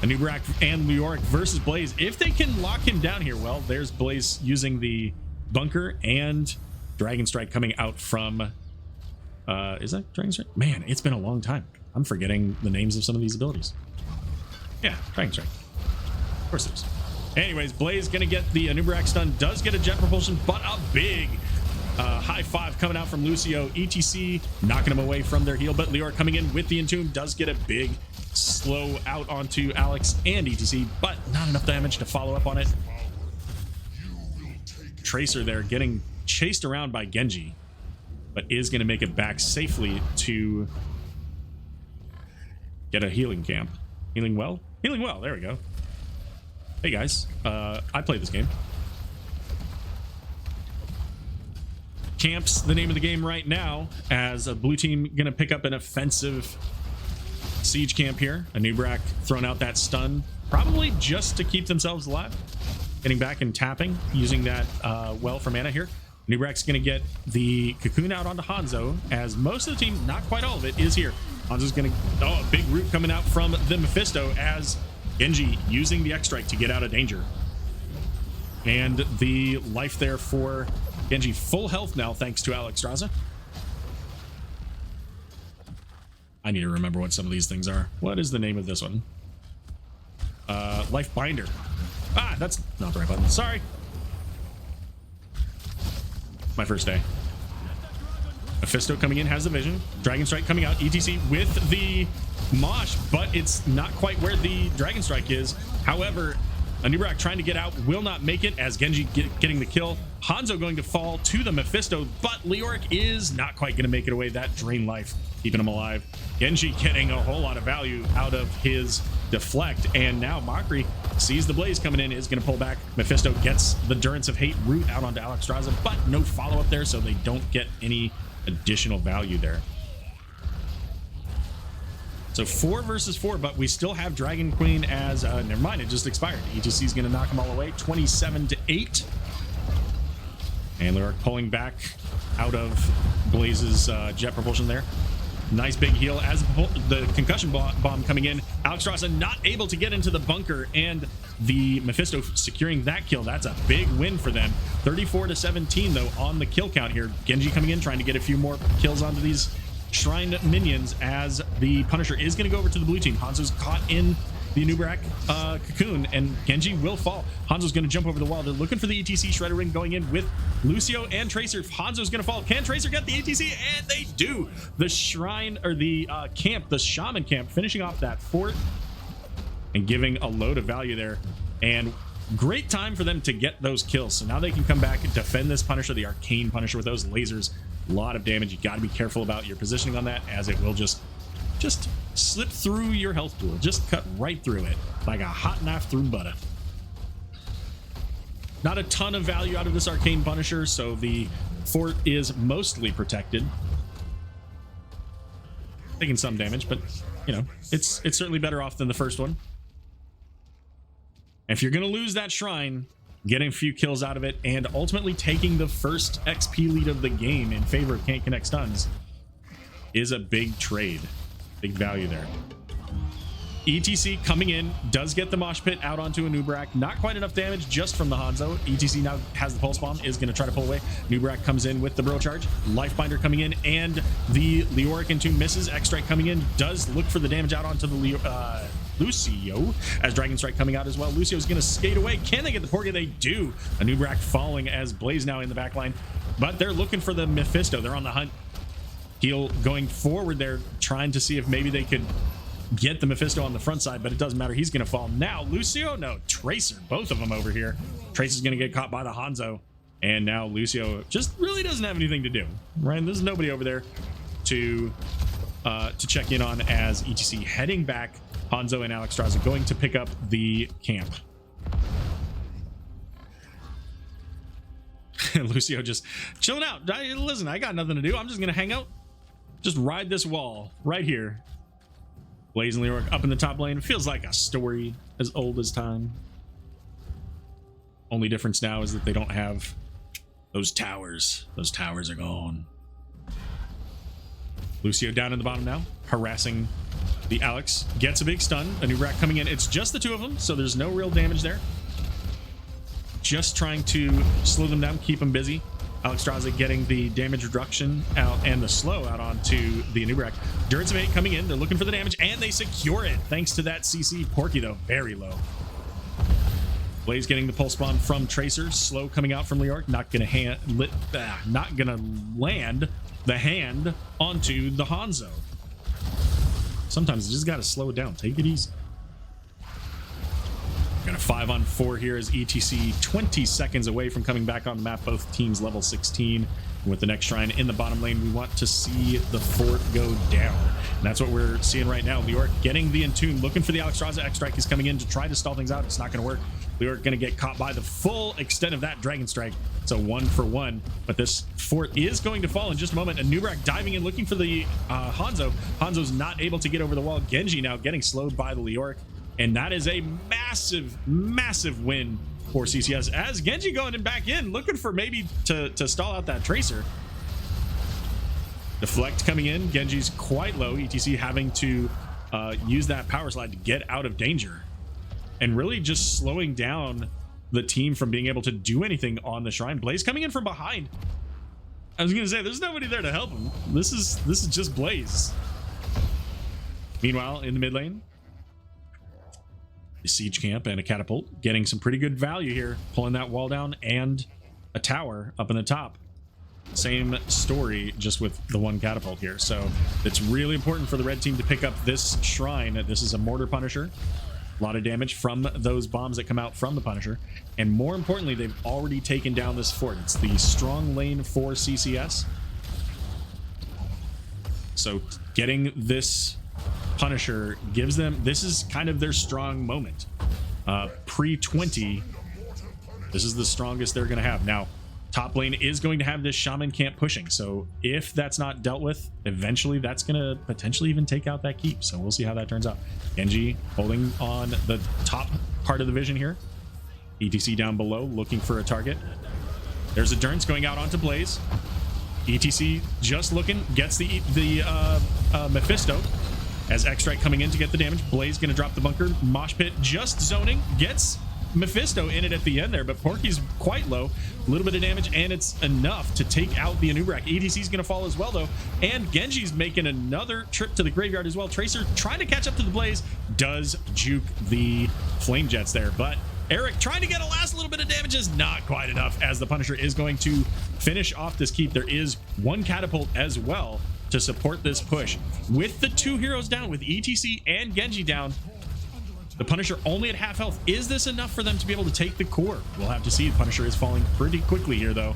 Speaker 1: Anubrak and Leoric versus Blaze. If they can lock him down here, well, there's Blaze using the bunker and Dragon Strike coming out from, is that Dragon Strike? Man, it's been a long time. I'm forgetting the names of some of these abilities. Yeah, Dragon Strike. Of course it is. Anyways, Blaze gonna get the Anubrak stun, does get a jet propulsion, but a big high five coming out from Lucio. ETC knocking him away from their heal, but Leoric coming in with the Entomb does get a big slow out onto Alex and ETC, but not enough damage to follow up on it. Tracer there getting chased around by Genji, but is going to make it back safely to get a healing camp. Healing well? Healing well, there we go. Hey guys, I played this game. Camp's the name of the game right now, as a blue team gonna pick up an offensive siege camp here. Anubrak throwing out that stun, probably just to keep themselves alive. Getting back and tapping, using that well for mana here. Anubrak's gonna get the cocoon out onto Hanzo, as most of the team, not quite all of it, is here. Hanzo's gonna, oh, a big root coming out from the Mephisto, as Genji using the X-Strike to get out of danger. And the life there for Genji, full health now thanks to Alexstrasza. I need to remember what some of these things are. What is the name of this one? Life Binder. Ah, that's not the right button. Sorry. My first day. Mephisto coming in, has the vision. Dragon Strike coming out. ETC with the Mosh, but it's not quite where the Dragon Strike is. However, Anubrak trying to get out, will not make it, as Genji getting the kill. Hanzo going to fall to the Mephisto, but Leoric is not quite going to make it away. That drain life, keeping him alive. Genji getting a whole lot of value out of his deflect, and now Mockery sees the Blaze coming in, is going to pull back. Mephisto gets the Durance of Hate root out onto Alexstrasza, but no follow-up there, so they don't get any additional value there. So 4 versus 4, but we still have Dragon Queen as, never mind, it just expired. ETC is going to knock them all away, 27-8. And Leoric pulling back out of Blaze's jet propulsion there. Nice big heal as the concussion bomb coming in. Alexstrasza not able to get into the bunker, and the Mephisto securing that kill. That's a big win for them. 34-17 though on the kill count here. Genji coming in, trying to get a few more kills onto these Shrine minions, as the Punisher is going to go over to the blue team. Hanzo's caught in the Anubrak cocoon, and Genji will fall. Hanzo's going to jump over the wall. They're looking for the ETC Shredder Ring going in with Lucio and Tracer. Hanzo's going to fall. Can Tracer get the ETC? And they do. The Shrine, or the camp, the Shaman camp, finishing off that fort and giving a load of value there. And great time for them to get those kills. So now they can come back and defend this Punisher, the Arcane Punisher, with those lasers. A lot of damage. You got to be careful about your positioning on that, as it will just slip through your health pool. Just cut right through it like a hot knife through butter. Not a ton of value out of this Arcane Punisher, so the fort is mostly protected. Taking some damage, but you know, it's certainly better off than the first one. If you're going to lose that shrine, getting a few kills out of it, and ultimately taking the first XP lead of the game in favor of Can't Connect Stuns is a big trade. Big value there. ETC coming in, does get the Mosh Pit out onto Anubrak. Not quite enough damage just from the Hanzo. ETC now has the Pulse Bomb, is going to try to pull away. Anubrak comes in with the Bro Charge. Lifebinder coming in, and the Leoric Entomb misses. X-Strike coming in, does look for the damage out onto the Lucio, as Dragon Strike coming out as well. Lucio's going to skate away. Can they get the Porgy? They do. Anubrak falling, as Blaze now in the back line, but they're looking for the Mephisto. They're on the hunt. Heal going forward there, trying to see if maybe they could get the Mephisto on the front side, but it doesn't matter. He's going to fall. Now, Lucio, no, Tracer, both of them over here. Tracer's going to get caught by the Hanzo. And now Lucio just really doesn't have anything to do, right? There's nobody over there to check in on as ETC heading back. Hanzo and Alexstrasza going to pick up the camp. Lucio just chilling out. Listen, I got nothing to do. I'm just going to hang out. Just ride this wall right here. Blaze and Leoric up in the top lane. It feels like a story as old as time. Only difference now is that they don't have those towers. Those towers are gone. Lucio down in the bottom now, harassing the Alex. Gets a big stun. A new rack coming in. It's just the two of them, so there's no real damage there. Just trying to slow them down, keep them busy. Alexstrasza getting the damage reduction out and the slow out onto the Anubrak. Durance of 8 coming in. They're looking for the damage, and they secure it thanks to that CC. Porky, though, very low. Blaze getting the pulse bomb from Tracer. Slow coming out from Leoric. Not gonna land the hand onto the Hanzo. Sometimes you just gotta slow it down. Take it easy. Got a 5-on-4 here as ETC 20 seconds away from coming back on the map. Both teams level 16. And with the next shrine in the bottom lane, we want to see the fort go down. And that's what we're seeing right now. Leoric getting the Intune, looking for the Alexstrasza. X-Strike is coming in to try to stall things out. It's not going to work. Leoric going to get caught by the full extent of that Dragon Strike. So 1-for-1. But this fort is going to fall in just a moment. Anubrak diving in, looking for the Hanzo. Hanzo's not able to get over the wall. Genji now getting slowed by the Leoric. And that is a massive, massive win for CCS as Genji going back in, looking for maybe to stall out that Tracer. Deflect coming in. Genji's quite low. ETC having to use that power slide to get out of danger. And really just slowing down the team from being able to do anything on the shrine. Blaze coming in from behind. I was going to say, there's nobody there to help him. This is just Blaze. Meanwhile, in the mid lane, a siege camp and a catapult getting some pretty good value here, pulling that wall down and a tower up in the top. Same story, just with the one catapult here. So it's really important for the red team to pick up this shrine. This is a mortar Punisher. A lot of damage from those bombs that come out from the Punisher. And more importantly, they've already taken down this fort. It's the strong lane for CCS. So getting this Punisher gives them, this is kind of their strong moment. Pre-20, this is the strongest they're going to have. Now, top lane is going to have this shaman camp pushing, so if that's not dealt with, eventually that's going to potentially even take out that keep. So we'll see how that turns out. Genji holding on the top part of the vision here. ETC down below looking for a target. There's a Durance going out onto Blaze. ETC just looking, gets the Mephisto as X-Strike coming in to get the damage. Blaze gonna drop the bunker. Mosh Pit just zoning, gets Mephisto in it at the end there, but Porky's quite low. A little bit of damage, and it's enough to take out the Anubrak. ETC's gonna fall as well, though, and Genji's making another trip to the graveyard as well. Tracer trying to catch up to the Blaze, does juke the Flame Jets there, but Eric trying to get a last little bit of damage is not quite enough, as the Punisher is going to finish off this keep. There is one catapult as well to support this push. With the two heroes down, with ETC and Genji down, the Punisher only at half health. Is this enough for them to be able to take the core? We'll have to see. The Punisher is falling pretty quickly here, though.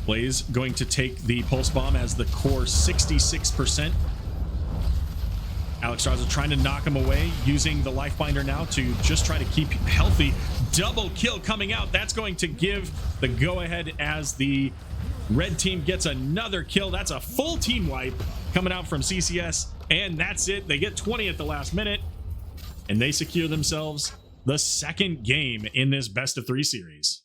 Speaker 1: Blaze going to take the pulse bomb as the core 66%. Alexstrasza trying to knock him away, using the life binder now to just try to keep healthy. Double kill coming out. That's going to give the go-ahead as the red team gets another kill. That's a full team wipe coming out from CCS, and that's it. They get 20 at the last minute, and they secure themselves the second game in this best of 3 series.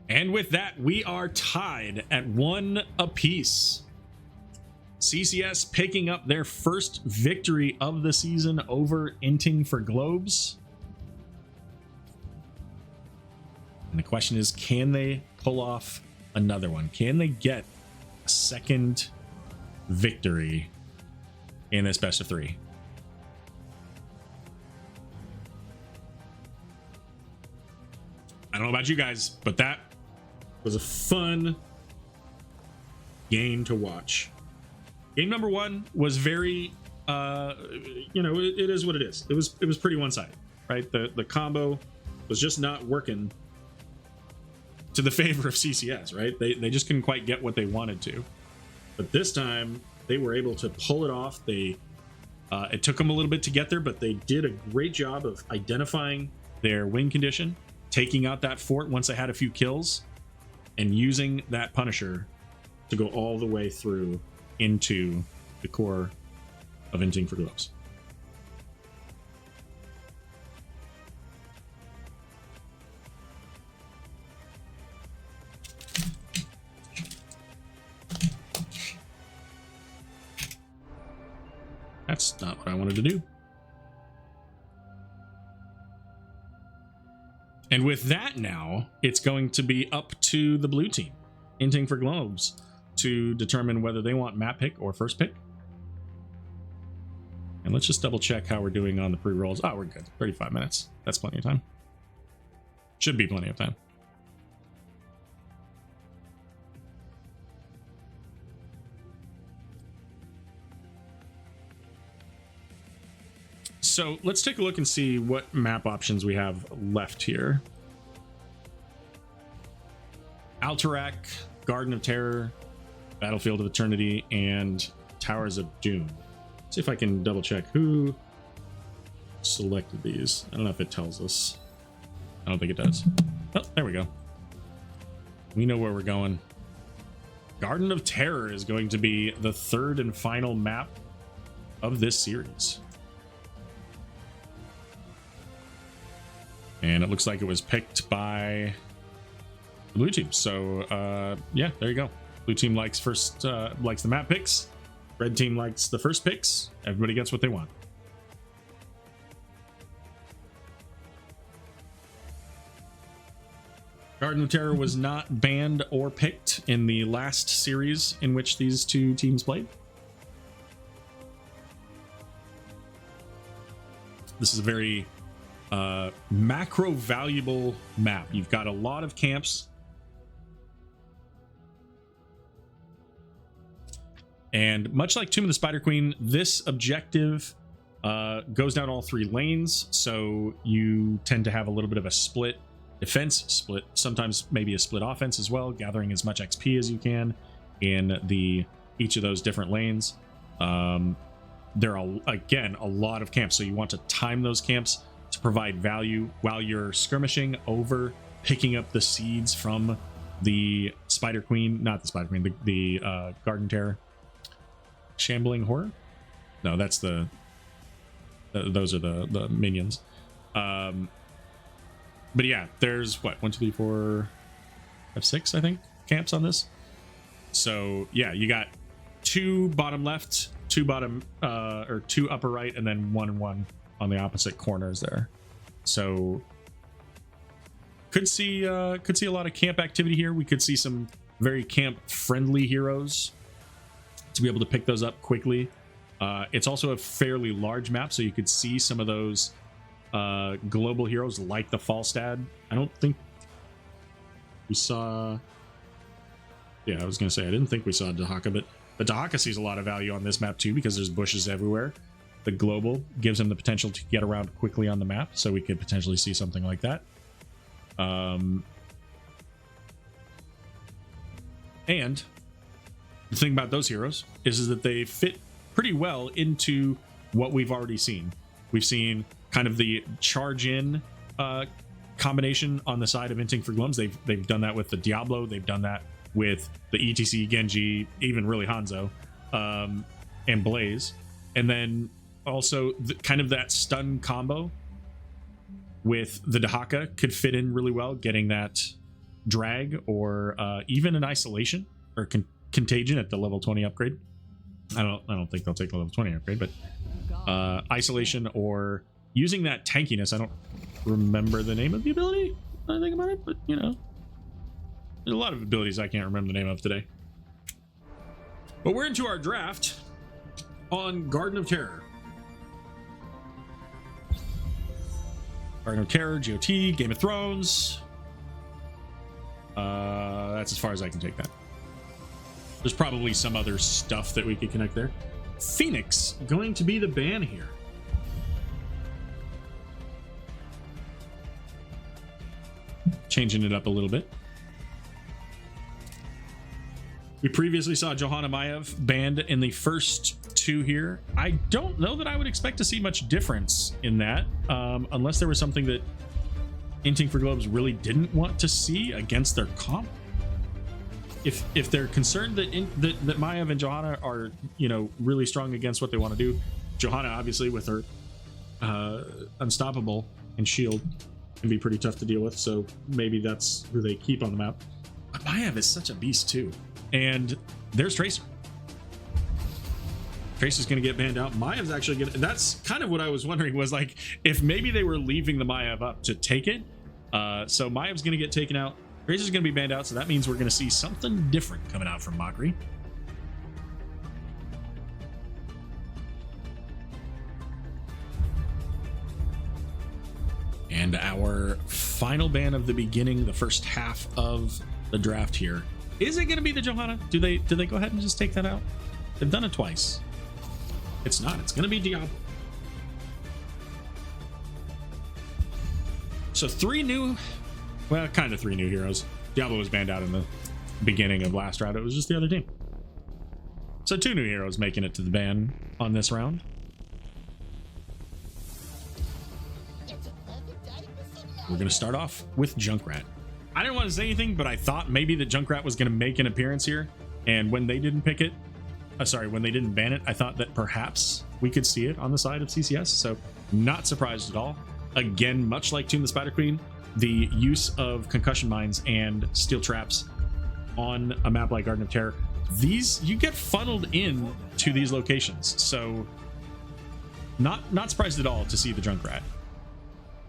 Speaker 1: And with that, we are tied at 1 apiece. CCS picking up their first victory of the season over Inting for Globes. And the question is, can they pull off another one? Can they get a second victory in this best of 3? I don't know about you guys, but that was a fun game to watch. Game number 1 was very, you know, it is what it is. It was pretty one-sided, right? The combo was just not working to the favor of CCS, right? They just couldn't quite get what they wanted to. But this time they were able to pull it off. It took them a little bit to get there, but they did a great job of identifying their win condition, taking out that fort once they had a few kills, and using that Punisher to go all the way through into the core of Inting for Globes. That's not what I wanted to do. And with that now, it's going to be up to the blue team, Inting for Globes, to determine whether they want map pick or first pick. And let's just double check how we're doing on the pre-rolls. Oh, we're good. 35 minutes. That's plenty of time. Should be plenty of time. So let's take a look and see what map options we have left here. Alterac, Garden of Terror, Battlefield of Eternity, and Towers of Doom. Let's see if I can double check who selected these. I don't know if it tells us. I don't think it does. Oh, there we go. We know where we're going. Garden of Terror is going to be the third and final map of this series. And it looks like it was picked by the blue team. So yeah, there you go. Blue team likes likes the map picks. Red team likes the first picks. Everybody gets what they want. Garden of Terror was not banned or picked in the last series in which these two teams played. This is a very macro valuable map. You've got a lot of camps, and much like Tomb of the Spider Queen, this objective goes down all 3 lanes, so you tend to have a little bit of a split defense, split, sometimes maybe a split offense as well, gathering as much XP as you can in each of those different lanes. There are, again, a lot of camps, so you want to time those camps to provide value while you're skirmishing over, picking up the seeds from the Spider Queen, not the Spider Queen, the Garden Terror. Shambling Horror? No, that's those are the minions. But yeah, there's what, 1, 2, 3, 4, 5, 6, I think, camps on this. So yeah, you got 2 bottom left, 2 bottom or 2 upper right, and then 1 and 1 on the opposite corners there. So could see a lot of camp activity here. We could see some very camp friendly heroes to be able to pick those up quickly. It's also a fairly large map, so you could see some of those global heroes like the Falstad. I don't think we saw, yeah, I was gonna say I didn't think we saw Dahaka, but Dahaka sees a lot of value on this map too, because there's bushes everywhere. The global gives him the potential to get around quickly on the map, so we could potentially see something like that. And the thing about those heroes is that they fit pretty well into what we've already seen. We've seen kind of the charge in combination on the side of Inting for Glums. They've done that with the Diablo. They've done that with the ETC, Genji, even really Hanzo, and Blaze. And then also kind of that stun combo with the Dahaka could fit in really well, getting that drag or even an isolation or contagion at the level 20 upgrade. I don't think they'll take the level 20 upgrade, but isolation or using that tankiness. I don't remember the name of the ability when I think about it, but you know, there's a lot of abilities I can't remember the name of today. But we're into our draft on Garden of Terror. Garden of Terror, GOT, Game of Thrones. That's as far as I can take that. There's probably some other stuff that we could connect there. Phoenix going to be the ban here. Changing it up a little bit. We previously saw Johanna Maiev banned in the first two here. I don't know that I would expect to see much difference in that, unless there was something that Inting for Globes really didn't want to see against their comp. If they're concerned that that Maiev and Johanna are, you know, really strong against what they want to do, Johanna obviously with her unstoppable and shield can be pretty tough to deal with, so maybe that's who they keep on the map. But Maiev is such a beast too. And there's Tracer. Tracer's going to get banned out. Maev's actually going to... That's kind of what I was wondering, was like, if maybe they were leaving the Maiev up to take it. So Maev's going to get taken out. Tracer's going to be banned out, so that means we're going to see something different coming out from Mockery. And our final ban of the beginning, the first half of the draft here. Is it going to be the Johanna? Do they go ahead and just take that out? They've done it twice. It's not. It's going to be Diablo. So three new, well, kind of three new heroes. Diablo was banned out in the beginning of last round. It was just the other team. So two new heroes making it to the ban on this round. We're going to start off with Junkrat. I didn't want to say anything, but I thought maybe the Junkrat was going to make an appearance here. And when they didn't pick it, when they didn't ban it, I thought that perhaps we could see it on the side of CCS. So not surprised at all. Again, much like Tomb the Spider Queen, the use of concussion mines and steel traps on a map like Garden of Terror, these, you get funneled in to these locations. So not surprised at all to see the Junkrat.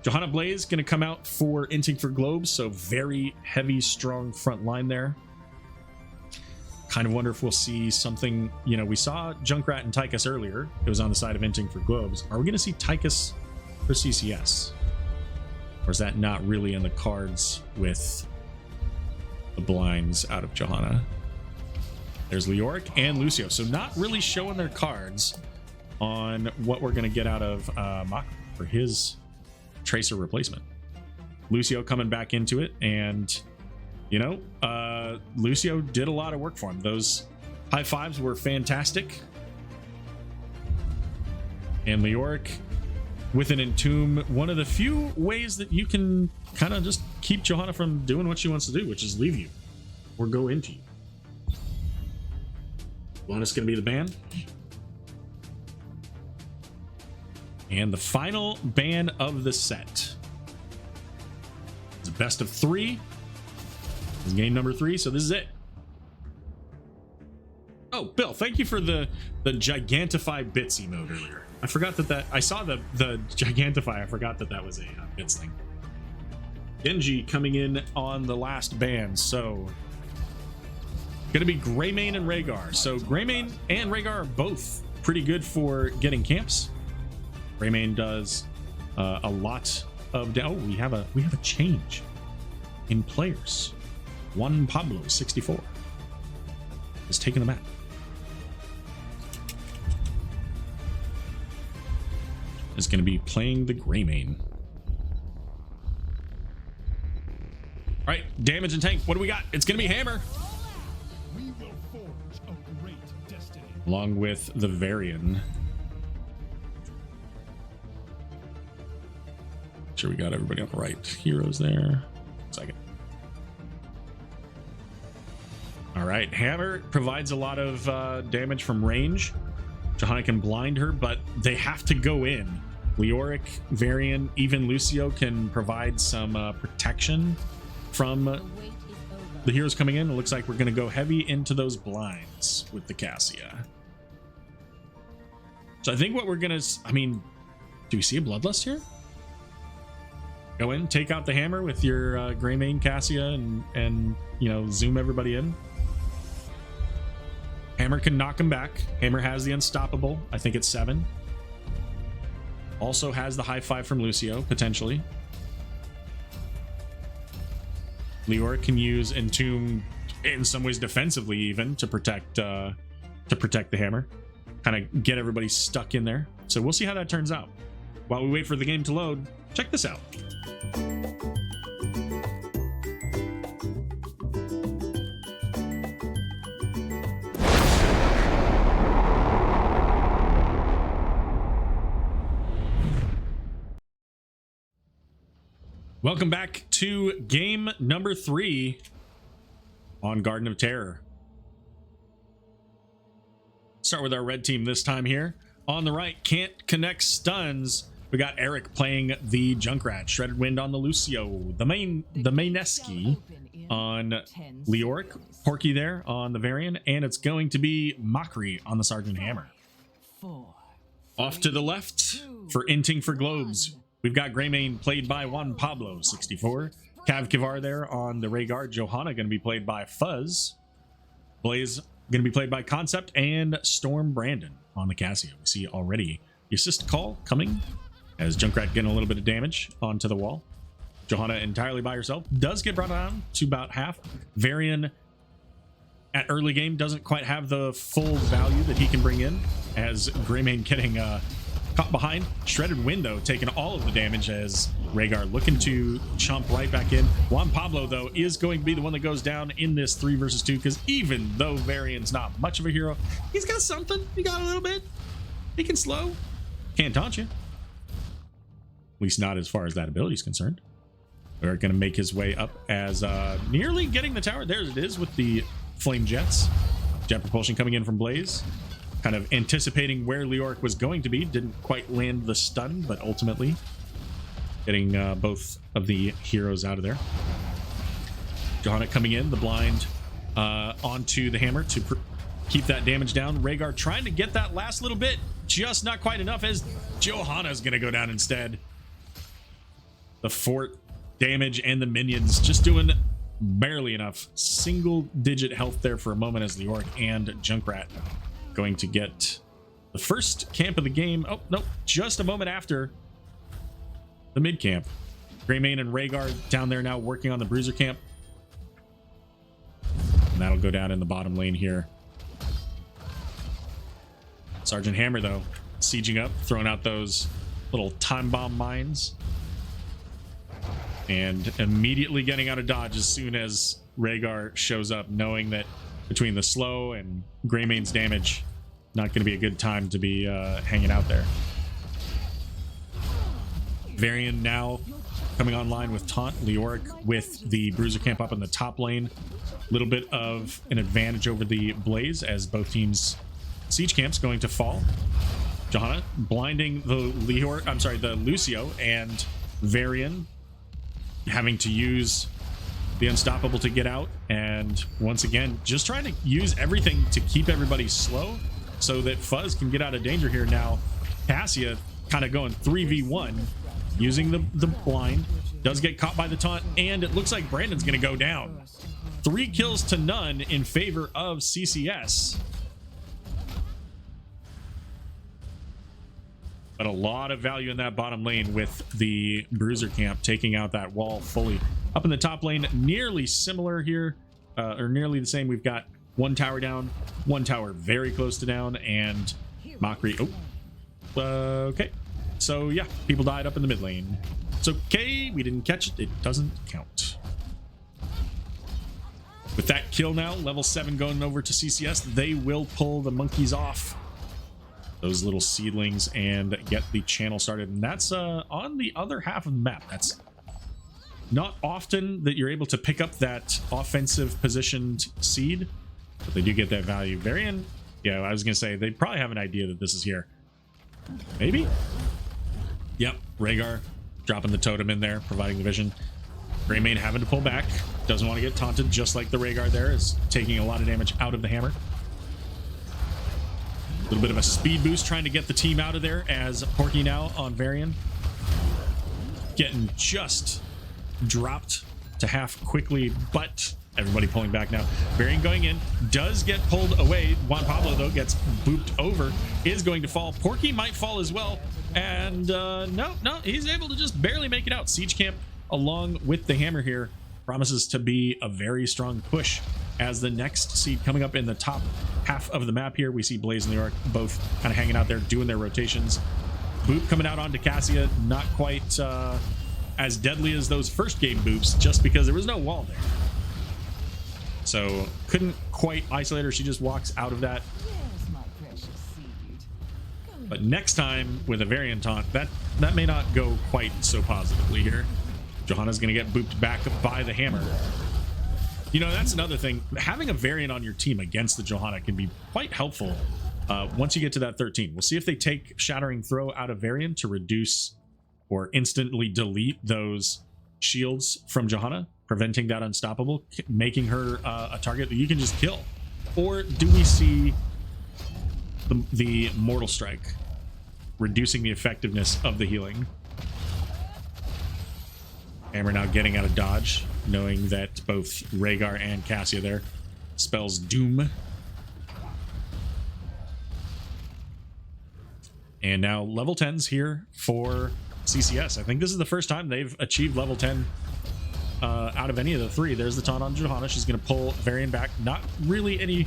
Speaker 1: Johanna Blaze going to come out for Inting for Globes, so very heavy, strong front line there. Kind of wonder if we'll see something, you know, we saw Junkrat and Tychus earlier. It was on the side of Inting for Globes. Are we going to see Tychus for CCS? Or is that not really in the cards with the blinds out of Johanna? There's Leoric and Lucio, so not really showing their cards on what we're going to get out of Mach for his Tracer replacement. Lucio coming back into it, and you know, Lucio did a lot of work for him. Those high fives were fantastic. And Leoric with an Entomb, one of the few ways that you can kind of just keep Johanna from doing what she wants to do, which is leave you or go into you. Johanna's gonna be the ban. And the final ban of the set. It's a best of 3. This is game number 3, so this is it. Oh, Bill, thank you for the Gigantify Bits emote earlier. I forgot that I saw the Gigantify. I forgot that was a Bits thing. Genji coming in on the last ban, so gonna be Greymane and Rhaegar. So Greymane and Rhaegar are both pretty good for getting camps. Greymane does a lot of we have a change in players. Juan Pablo 64 is taking the map. Is going to be playing the Greymane. All right, damage and tank. What do we got? It's going to be Hammer.
Speaker 4: We will forge a great destiny.
Speaker 1: Along with the Varian. Sure, we got everybody on the right heroes there. Second. All right, Hammer provides a lot of damage from range. Johanna can blind her, but they have to go in. Leoric, Varian, even Lucio can provide some protection from the heroes coming in. It looks like we're going to go heavy into those blinds with the Cassia. So I think what we're going to, I mean, do we see a Bloodlust here? Go in, take out the Hammer with your Greymane Cassia and you know, zoom everybody in. Hammer can knock him back. Hammer has the unstoppable. I think it's 7. Also has the high 5 from Lucio, potentially. Leoric can use Entomb in some ways defensively, even to protect the hammer, kind of get everybody stuck in there. So we'll see how that turns out. While we wait for the game to load, check this out. Welcome back to game number 3 on Garden of Terror. Start with our red team this time here. On the right, can't connect stuns. We got Eric playing the Junkrat, Shredded Wind on the Lucio, the Maineski on Leoric, Porky there on the Varian, and it's going to be Mockery on the Sergeant Hammer. Off to the left for Inting for Globes. We've got Greymane played by Juan Pablo, 64. Cav Kivar there on the Rhaegar. Johanna going to be played by Fuzz. Blaze going to be played by Concept. And Storm Brandon on the Cassia. We see already the assist call coming as Junkrat getting a little bit of damage onto the wall. Johanna entirely by herself. Does get brought down to about half. Varian at early game doesn't quite have the full value that he can bring in, as Greymane getting caught behind. Shredded Wind, though, taking all of the damage as Rhaegar looking to chomp right back in. Juan Pablo, though, is going to be the one that goes down in this 3 versus 2, because even though Varian's not much of a hero, he's got something. He got a little bit. He can slow. Can't taunt you. At least not as far as that ability is concerned. We're going to make his way up as nearly getting the tower. There it is with the flame jets. Jet propulsion coming in from Blaze. Kind of anticipating where Leoric was going to be. Didn't quite land the stun, but ultimately getting both of the heroes out of there. Johanna coming in, the blind onto the hammer to keep that damage down. Rhaegar trying to get that last little bit, just not quite enough, as Johanna's going to go down instead. The fort damage and the minions just doing barely enough. Single digit health there for a moment as Leoric and Junkrat going to get the first camp of the game. Oh, no, just a moment after the mid camp. Greymane and Rhaegar down there now working on the bruiser camp. And that'll go down in the bottom lane here. Sergeant Hammer, though, sieging up, throwing out those little time bomb mines. And immediately getting out of dodge as soon as Rhaegar shows up, knowing that between the slow and Greymane's damage, not going to be a good time to be hanging out there. Varian now coming online with Taunt. Leoric with the Bruiser camp up in the top lane. A little bit of an advantage over the Blaze as both teams' siege camps going to fall. Johanna blinding the the Lucio, and Varian having to use the Unstoppable to get out, and once again just trying to use everything to keep everybody slow so that Fuzz can get out of danger here. Now Cassia kind of going 3v1 using the blind, does get caught by the taunt, and it looks like Brandon's gonna go down. 3 kills to none in favor of CCS, but a lot of value in that bottom lane with the Bruiser camp taking out that wall fully. Up in the top lane, nearly similar here, or nearly the same. We've got 1 tower down, 1 tower very close to down, and Mockery. Oh, okay. So yeah, people died up in the mid lane. It's okay, we didn't catch it. It doesn't count. With that kill now, level 7 going over to CCS, they will pull the monkeys off those little seedlings and get the channel started. And that's on the other half of the map. That's not often that you're able to pick up that offensive positioned seed, but they do get that value. Varian, yeah, I was gonna say they probably have an idea that this is here. Maybe. Yep, Rhaegar dropping the totem in there, providing the vision. Greymane having to pull back, doesn't want to get taunted, just like the Rhaegar there is taking a lot of damage out of the hammer. A little bit of a speed boost trying to get the team out of there as Porky now on Varian. Getting just dropped to half quickly, but everybody pulling back now. Varian going in, does get pulled away. Juan Pablo, though, gets booped over, is going to fall. Porky might fall as well. And no, he's able to just barely make it out. Siege camp along with the hammer here promises to be a very strong push as the next seed coming up in the top half of the map here. We see Blaze and New York both kind of hanging out there doing their rotations. Boop coming out onto Cassia, not quite as deadly as those first game boops, just because there was no wall there. So couldn't quite isolate her. She just walks out of that. But next time with a variant taunt, that may not go quite so positively here. Johanna's going to get booped back by the hammer. You know, that's another thing. Having a variant on your team against the Johanna can be quite helpful once you get to that 13. We'll see if they take Shattering Throw out of variant to reduce or instantly delete those shields from Johanna, preventing that unstoppable, making her a target that you can just kill. Or do we see the Mortal Strike, reducing the effectiveness of the healing? Hammer now getting out of dodge, knowing that both Rhaegar and Cassia there spells doom. And now level 10s here for CCS. I think this is the first time they've achieved level 10 out of any of the three. There's the taunt on Johanna. She's going to pull Varian back. Not really any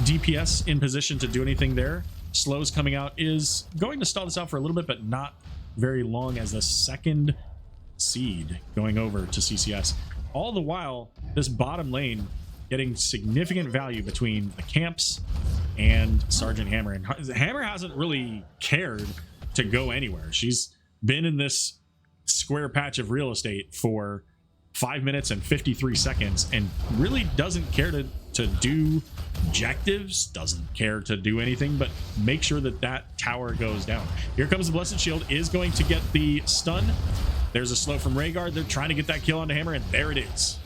Speaker 1: DPS in position to do anything there. Slows coming out is going to stall this out for a little bit, but not very long, as the second seed going over to CCS. All the while, this bottom lane getting significant value between the camps and Sergeant Hammer. And Hammer hasn't really cared to go anywhere. She's been in this square patch of real estate for 5 minutes and 53 seconds and really doesn't care to do objectives, doesn't care to do anything but make sure that that tower goes down. Here comes the Blessed Shield, is going to get the stun. There's a slow from Rhaegar. They're trying to get that kill onto Hammer, and there it is.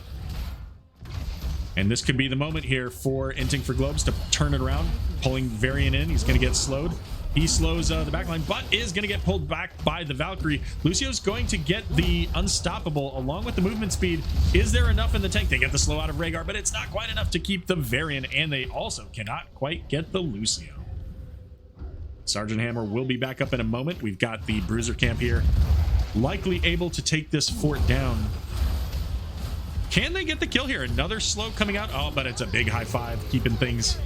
Speaker 1: And this could be the moment here for Inting for Globes to turn it around, pulling Varian in. He's going to get slowed. He slows the backline, but is going to get pulled back by the Valkyrie. Lucio's going to get the unstoppable along with the movement speed. Is there enough in the tank? They get the slow out of Rhaegar, but it's not quite enough to keep the Varian, and they also cannot quite get the Lucio. Sergeant Hammer will be back up in a moment. We've got the Bruiser camp here, likely able to take this fort down. Can they get the kill here? Another slow coming out. Oh, but it's a big high five, keeping things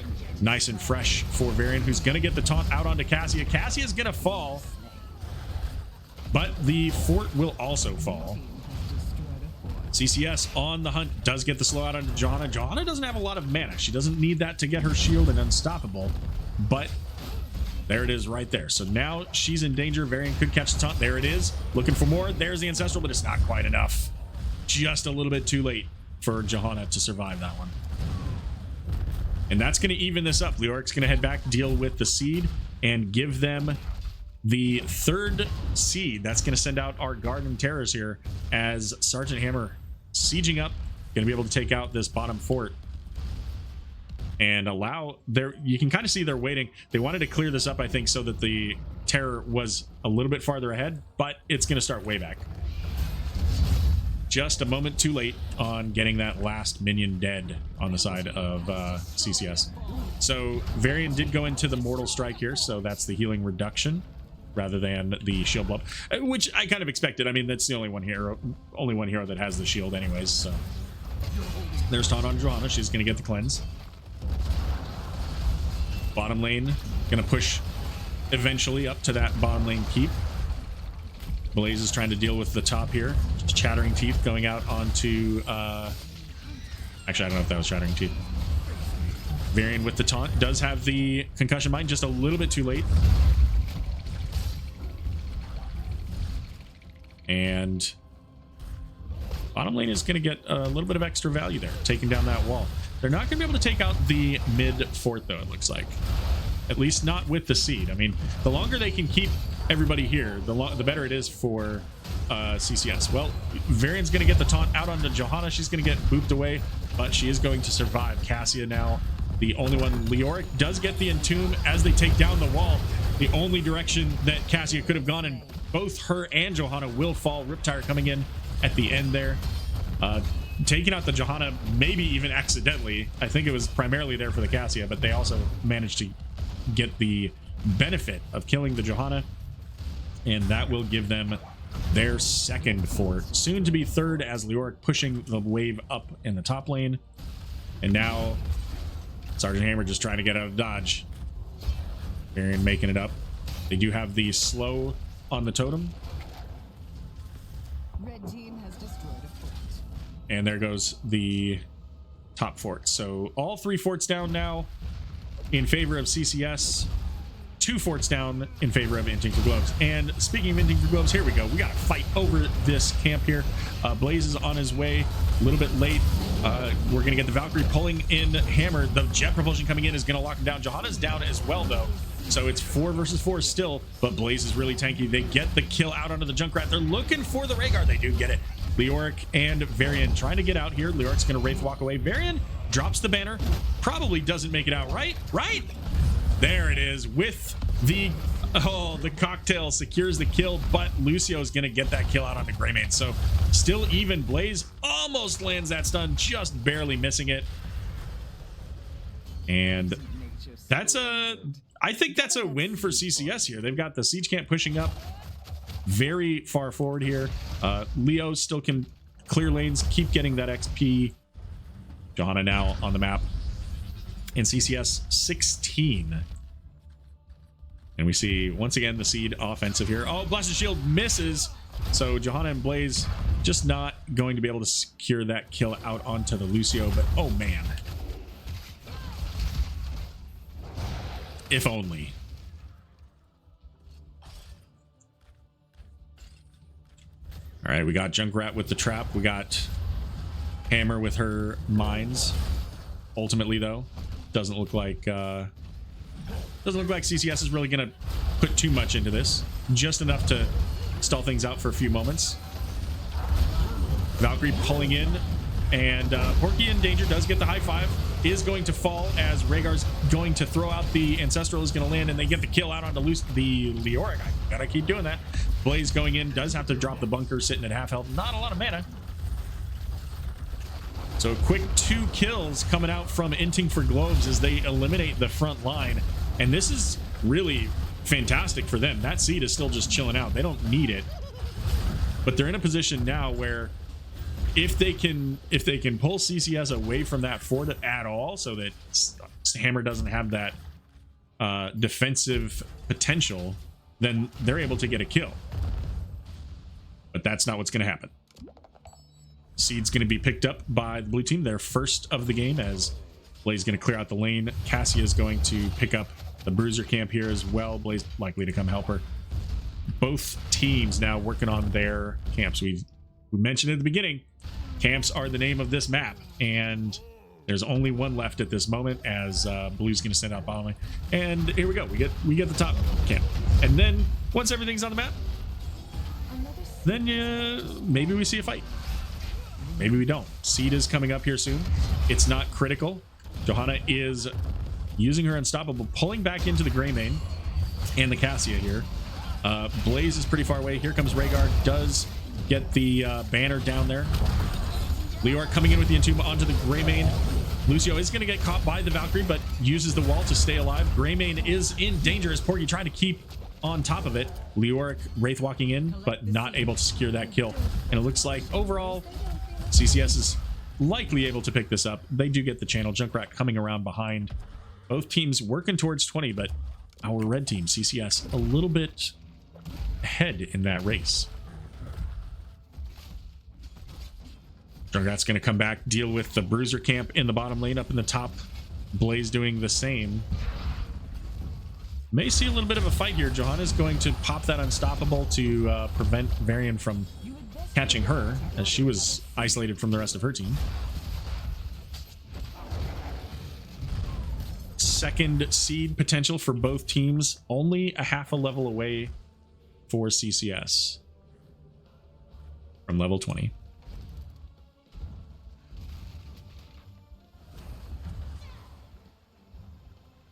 Speaker 1: nice and fresh for Varian, who's going to get the taunt out onto Cassia. Cassia's going to fall, but the fort will also fall. CCS on the hunt, does get the slow out onto Johanna. Johanna doesn't have a lot of mana. She doesn't need that to get her shield and unstoppable, but there it is right there. So now she's in danger. Varian could catch the taunt. There it is. Looking for more. There's the Ancestral, but it's not quite enough. Just a little bit too late for Johanna to survive that one. And that's going to even this up. Leoric's going to head back, deal with the seed, and give them the third seed. That's going to send out our Garden Terrors here as Sergeant Hammer sieging up, going to be able to take out this bottom fort and allow their, you can kind of see they're waiting. They wanted to clear this up, I think, so that the Terror was a little bit farther ahead, but it's going to start way back. Just a moment too late on getting that last minion dead on the side of CCS. So Varian did go into the Mortal Strike here, so that's the healing reduction rather than the shield blow, which I kind of expected. I mean, that's the only one hero that has the shield anyways. So there's taunt on Johanna. She's going to get the cleanse. Bottom lane going to push eventually up to that bottom lane keep. Blaze is trying to deal with the top here. Chattering Teeth going out onto... actually, I don't know if that was Chattering Teeth. Varian with the taunt. Does have the Concussion Mine, just a little bit too late. And bottom lane is going to get a little bit of extra value there, taking down that wall. They're not going to be able to take out the mid fort, though, it looks like. At least not with the seed. I mean, the longer they can keep everybody here, the better it is for CCS. Well, Varian's going to get the taunt out onto Johanna. She's going to get booped away, but she is going to survive. Cassia now the only one. Leoric does get the Entomb as they take down the wall. The only direction that Cassia could have gone, and both her and Johanna will fall. Riptire coming in at the end there. Taking out the Johanna, maybe even accidentally. I think it was primarily there for the Cassia, but they also managed to get the benefit of killing the Johanna, and that will give them their second fort, soon to be third, as Leoric pushing the wave up in the top lane. And now Sergeant Hammer just trying to get out of dodge. Varian making it up. They do have the slow on the totem.
Speaker 2: Red team has destroyed a fort.
Speaker 1: And there goes the top fort. So all 3 forts down now in favor of CCS. 2 forts down in favor of Inting for Globes. And speaking of Inting for Globes, here we go. We got to fight over this camp here. Blaze is on his way, a little bit late. We're going to get the Valkyrie pulling in Hammer. The jet propulsion coming in is going to lock him down. Johanna's down as well, though. So it's 4 versus 4 still, but Blaze is really tanky. They get the kill out onto the Junkrat. They're looking for the Rhaegar. They do get it. Leoric and Varian trying to get out here. Leoric's going to Wraith walk away. Varian drops the banner. Probably doesn't make it out, right? There it is with the cocktail secures the kill, but Lucio is going to get that kill out onto Greymane. So still even. Blaze almost lands that stun, just barely missing it. And I think that's a win for CCS here. They've got the siege camp pushing up very far forward here. Leo still can clear lanes, keep getting that XP. Johanna now on the map. And CCS 16. And we see once again the Seed offensive here. Oh, Blasted Shield misses. So Johanna and Blaze just not going to be able to secure that kill out onto the Lucio. But oh man. If only. All right, we got Junkrat with the trap. We got Hammer with her mines. Ultimately, though, doesn't look like CCS is really gonna put too much into this. Just enough to stall things out for a few moments. Valkyrie pulling in, and Porky in danger. Does get the high five. Is going to fall as Rhaegar's going to throw out the Ancestral, is going to land, and they get the kill out onto the Leoric. I gotta keep doing that. Blaze going in, does have to drop the bunker, sitting at half health. Not a lot of mana. So a quick 2 kills coming out from Inting for Globes as they eliminate the front line. And this is really fantastic for them. That Seed is still just chilling out. They don't need it. But they're in a position now where if they can pull CCS away from that fort at all, so that Hammer doesn't have that defensive potential, then they're able to get a kill. But that's not what's going to happen. Seed's going to be picked up by the blue team, their first of the game, as Blaze is going to clear out the lane. Cassia is going to pick up the Bruiser camp here as well. Blaze likely to come help her. Both teams now working on their camps. We mentioned at the beginning, camps are the name of this map, and there's only one left at this moment, as Blue's going to send out bottom lane. And here we go. We get the top camp, and then once everything's on the map, then maybe we see a fight. Maybe we don't. Seed is coming up here soon. It's not critical. Johanna is using her Unstoppable, pulling back into the Greymane and the Cassia here. Blaze is pretty far away. Here comes Rhaegar. Does get the banner down there. Leoric coming in with the Entomb onto the Greymane. Lucio is going to get caught by the Valkyrie, but uses the wall to stay alive. Greymane is in danger as Porky trying to keep on top of it. Leoric Wraith walking in, but not able to secure that kill. And it looks like overall, CCS is likely able to pick this up. They do get the channel. Junkrat coming around behind. Both teams working towards 20, but our red team, CCS, a little bit ahead in that race. Junkrat's going to come back, deal with the Bruiser camp in the bottom lane. Up in the top, Blaze doing the same. May see a little bit of a fight here. Johanna's going to pop that Unstoppable to prevent Varian from catching her, as she was isolated from the rest of her team. Second seed potential for both teams, only a half a level away for CCS from level 20.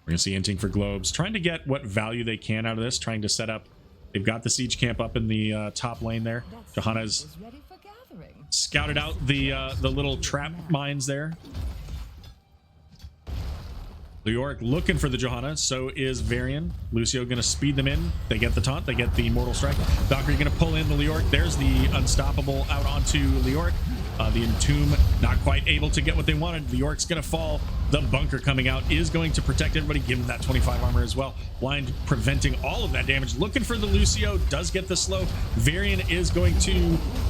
Speaker 1: We're going to see Inting for Globes trying to get what value they can out of this, trying to set up. They've got the siege camp up in the top lane there. Johanna's scouted out the little trap mines there. Leoric looking for the Johanna, so is Varian. Lucio gonna speed them in. They get the taunt, they get the Mortal Strike. Valkyrie gonna pull in the Leoric. There's the Unstoppable out onto Leoric. The Entomb not quite able to get what they wanted. Leoric's gonna fall. The bunker coming out is going to protect everybody, give him that 25 armor as well. Blind preventing all of that damage. Looking for the Lucio, does get the slow. Varian is going to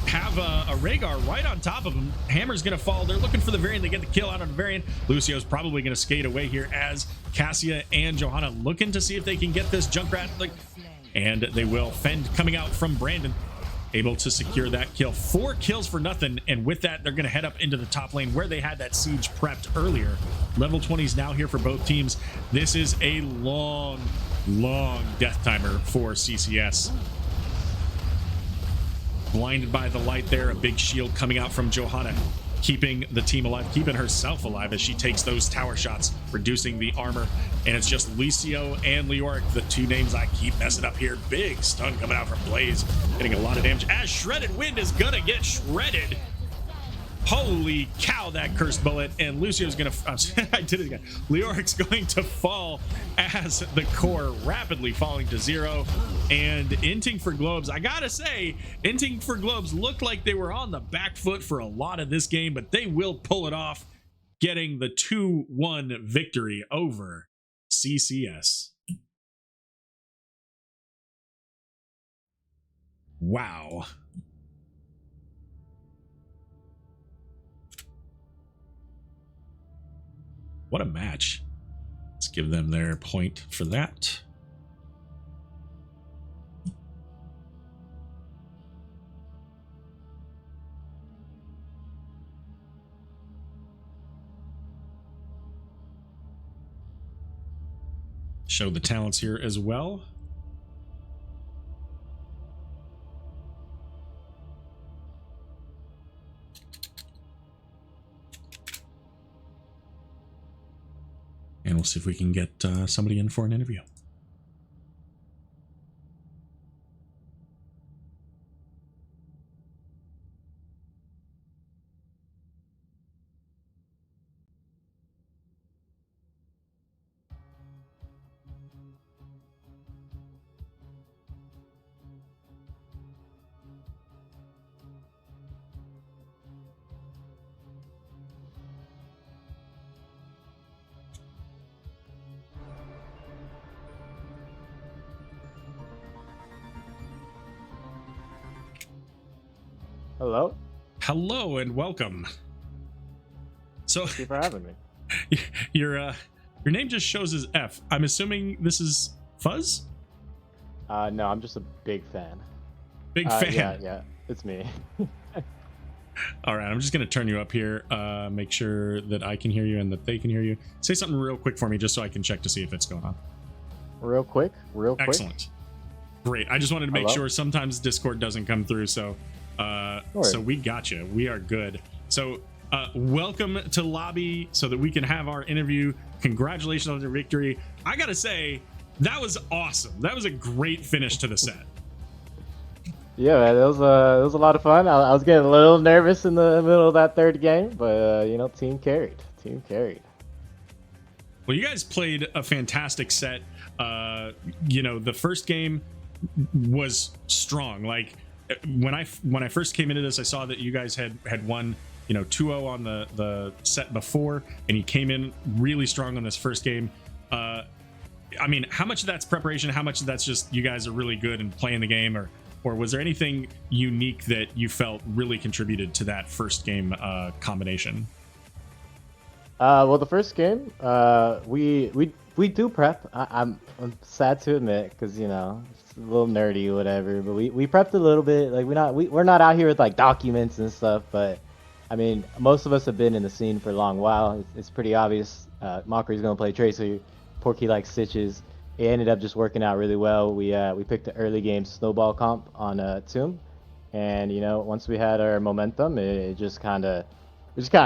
Speaker 1: have a Rhaegar right on top of him. Hammer's gonna fall. They're looking for the Varian. They get the kill out on the Varian. Lucio's probably gonna skate away here as Cassia and Johanna looking to see if they can get this Junkrat. And they will. Fend coming out from Brandon, able to secure that kill. 4 kills for nothing, and with that they're going to head up into the top lane where they had that siege prepped earlier. Level 20s now here for both teams. This is a long death timer for CCS. Blinded by the light there, a big shield coming out from Johanna, keeping the team alive, keeping herself alive as she takes those tower shots, reducing the armor. And it's just Lucio and Leoric, the 2 names I keep messing up here. Big stun coming out from Blaze, getting a lot of damage as Shredded Wind is gonna get shredded. Holy cow, that cursed bullet. And Lucio's gonna I did it again. Leoric's going to fall as the core rapidly falling to 0. And Inting for Globes, I gotta say, Inting for Globes looked like they were on the back foot for a lot of this game, but they will pull it off, getting the 2-1 victory over CCS. Wow. What a match. Let's give them their point for that. Show the talents here as well. And we'll see if we can get somebody in for an interview.
Speaker 5: Hello.
Speaker 1: Hello and welcome. So
Speaker 5: Thank you for having me.
Speaker 1: your name just shows as F. I'm assuming this is Fuzz?
Speaker 5: No, I'm just a big fan.
Speaker 1: Big fan.
Speaker 5: Yeah, it's me.
Speaker 1: All right, I'm just going to turn you up here, make sure that I can hear you and that they can hear you. Say something real quick for me just so I can check to see if it's going on.
Speaker 5: Real quick.
Speaker 1: Excellent. Great. I just wanted to make sure. Sometimes Discord doesn't come through, so we got you. We are good. So welcome to lobby so that we can have our interview. Congratulations on your victory. I gotta say, that was awesome. That was a great finish to the set.
Speaker 5: Yeah, man, it was a lot of fun. I was getting a little nervous in the middle of that third game, but team carried.
Speaker 1: Well, you guys played a fantastic set. The first game was strong. Like when I first came into this, I saw that you guys had won 2-0 on the set before, and you came in really strong on this first game. I mean, how much of that's preparation? How much of that's just you guys are really good and playing the game, or was there anything unique that you felt really contributed to that first game combination?
Speaker 5: Well, the first game, we do prep. I'm sad to admit, because it's a little nerdy or whatever, but we prepped a little bit. Like we're not out here with like documents and stuff, but I mean, most of us have been in the scene for a long while. It's pretty obvious. Mockery's gonna play Tracer. Porky likes Stitches. It ended up just working out really well. We picked the early game snowball comp on Tomb, and once we had our momentum, it just kind of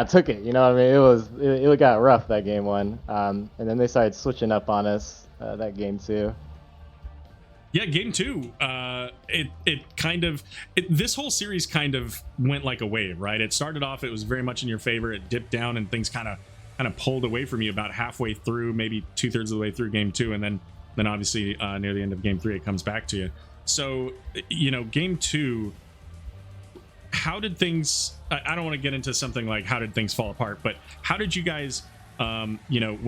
Speaker 5: took it. You know what I mean? It got rough that game one, and then they started switching up on us that game two.
Speaker 1: Yeah, game two. This whole series kind of went like a wave, right? It started off, it was very much in your favor. It dipped down, and things kind of kind of pulled away from you about halfway through, maybe 2/3 of the way through game 2, and then obviously near the end of game 3 it comes back to you. So game 2, how did things, I don't want to get into something like how did things fall apart, but how did you guys when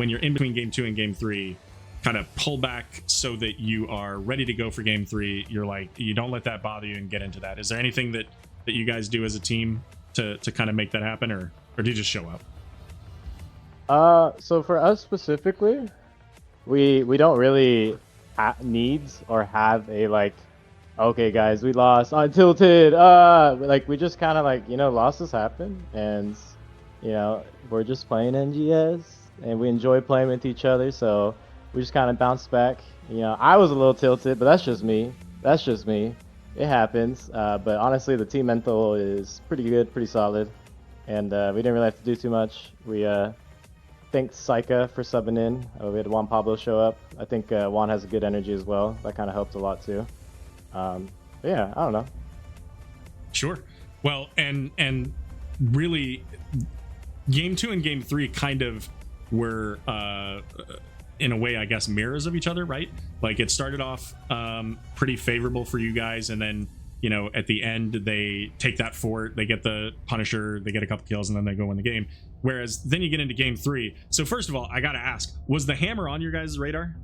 Speaker 1: you're in between game 2 and game 3 kind of pull back so that you are ready to go for game 3? You're like, you don't let that bother you and get into that. Is there anything that you guys do as a team to kind of make that happen, or do you just show up?
Speaker 5: So for us specifically, we don't really needs or have a like, okay guys, we lost on Tilted, like we just kind of like, losses happen, and we're just playing NGS and we enjoy playing with each other, so we just kind of bounce back. I was a little tilted, but that's just me, it happens. But honestly, the team mental is pretty good, pretty solid, and we didn't really have to do too much. We thank Saika for subbing in. We had Juan Pablo show up. I think Juan has a good energy as well. That kind of helped a lot too. Yeah, I don't know.
Speaker 1: Sure. Well, and really, game 2 and game 3 kind of were in a way, I guess, mirrors of each other, right? Like it started off pretty favorable for you guys, and then at the end they take that fort, they get the Punisher, they get a couple kills, and then they go win the game. Whereas then you get into game 3. So first of all, I gotta ask, was the hammer on your guys' radar?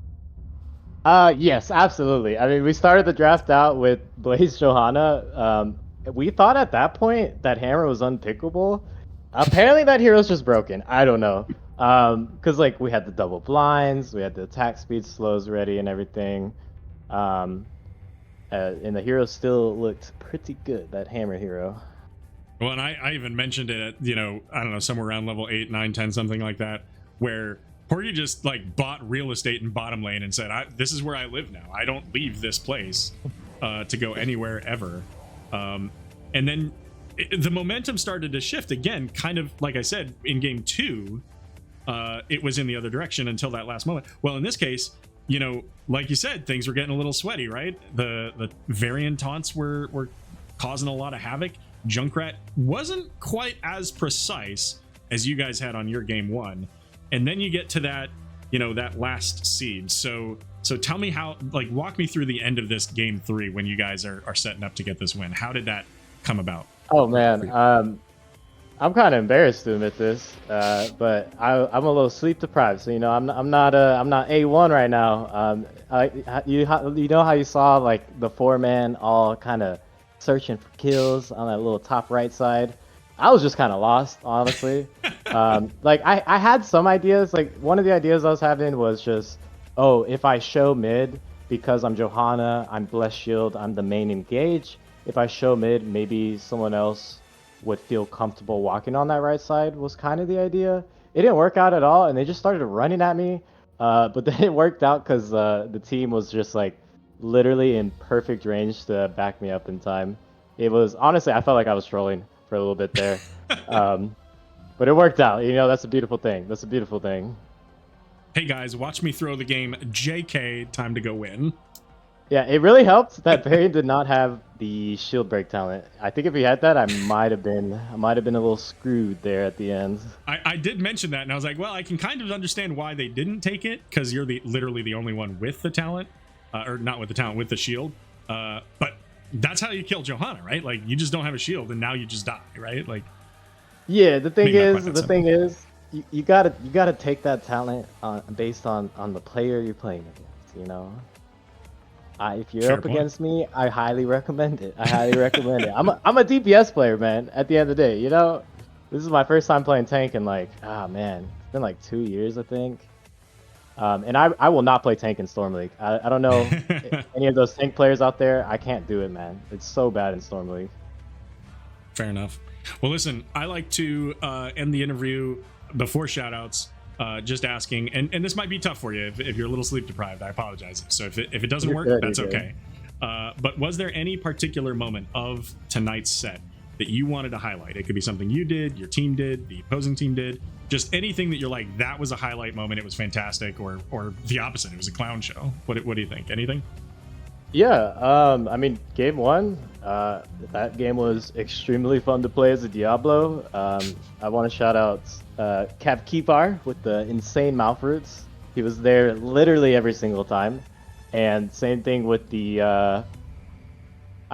Speaker 5: Yes, absolutely. I mean, we started the draft out with Blaze Johanna. We thought at that point that hammer was unpickable. Apparently that hero's just broken. I don't know. Because like we had the double blinds, we had the attack speed slows ready and everything. And the hero still looked pretty good, that hammer hero.
Speaker 1: Well, and I even mentioned it at, I don't know, somewhere around level 8, 9, 10, something like that, where Porgy just like bought real estate in bottom lane and said, this is where I live now. I don't leave this place to go anywhere ever. And then the momentum started to shift again, kind of like I said, in game 2, it was in the other direction until that last moment. Well, in this case, like you said, things were getting a little sweaty, right? The variant taunts were causing a lot of havoc. Junkrat wasn't quite as precise as you guys had on your game 1. And then you get to that, that last seed. So tell me how, like, walk me through the end of this game 3 when you guys are setting up to get this win. How did that come about?
Speaker 5: Oh man, I'm kind of embarrassed to admit this, but I'm a little sleep deprived. So I'm not A1 right now. You know how you saw like the 4-man all kind of searching for kills on that little top right side. I was just kind of lost, honestly. Like I had some ideas. Like one of the ideas I was having was just, oh, if I show mid because I'm Johanna, I'm Blessed Shield, I'm the main engage. If I show mid, maybe someone else would feel comfortable walking on that right side, was kind of the idea. It didn't work out at all, and they just started running at me. But then it worked out because the team was just like literally in perfect range to back me up in time. It was, honestly, I felt like I was trolling for a little bit there. But it worked out. That's a beautiful thing. That's a beautiful thing.
Speaker 1: Hey guys, watch me throw the game. JK, time to go win.
Speaker 5: Yeah, it really helped that Varian did not have the shield break talent. I think if he had that, I might have been a little screwed there at the end.
Speaker 1: I did mention that, and I was like, well, I can kind of understand why they didn't take it, because you're literally the only one with the talent, or not with the talent, with the shield. But that's how you kill Johanna, right? Like, you just don't have a shield, and now you just die, right? Like,
Speaker 5: yeah. The thing is, you gotta take that talent based on the player you're playing against. If you're up against me, I highly recommend it. I'm a DPS player, man. At the end of the day, this is my first time playing tank in like, man, it's been like 2 years, I think. And I will not play tank in Storm League. I don't know any of those tank players out there. I can't do it, man. It's so bad in Storm League.
Speaker 1: Fair enough. Well, listen, I like to end the interview before shoutouts. Just asking, and this might be tough for you if you're a little sleep deprived. I apologize. So if it doesn't work, that's okay. But was there any particular moment of tonight's set that you wanted to highlight? It could be something you did, your team did, the opposing team did, just anything that you're like, that was a highlight moment, it was fantastic, or the opposite, it was a clown show. What do you think? Anything?
Speaker 5: Yeah, I mean, game one, that game was extremely fun to play as a Diablo. I want to shout out Cap Kefar with the insane mouth roots. He was there literally every single time. And same thing with the, I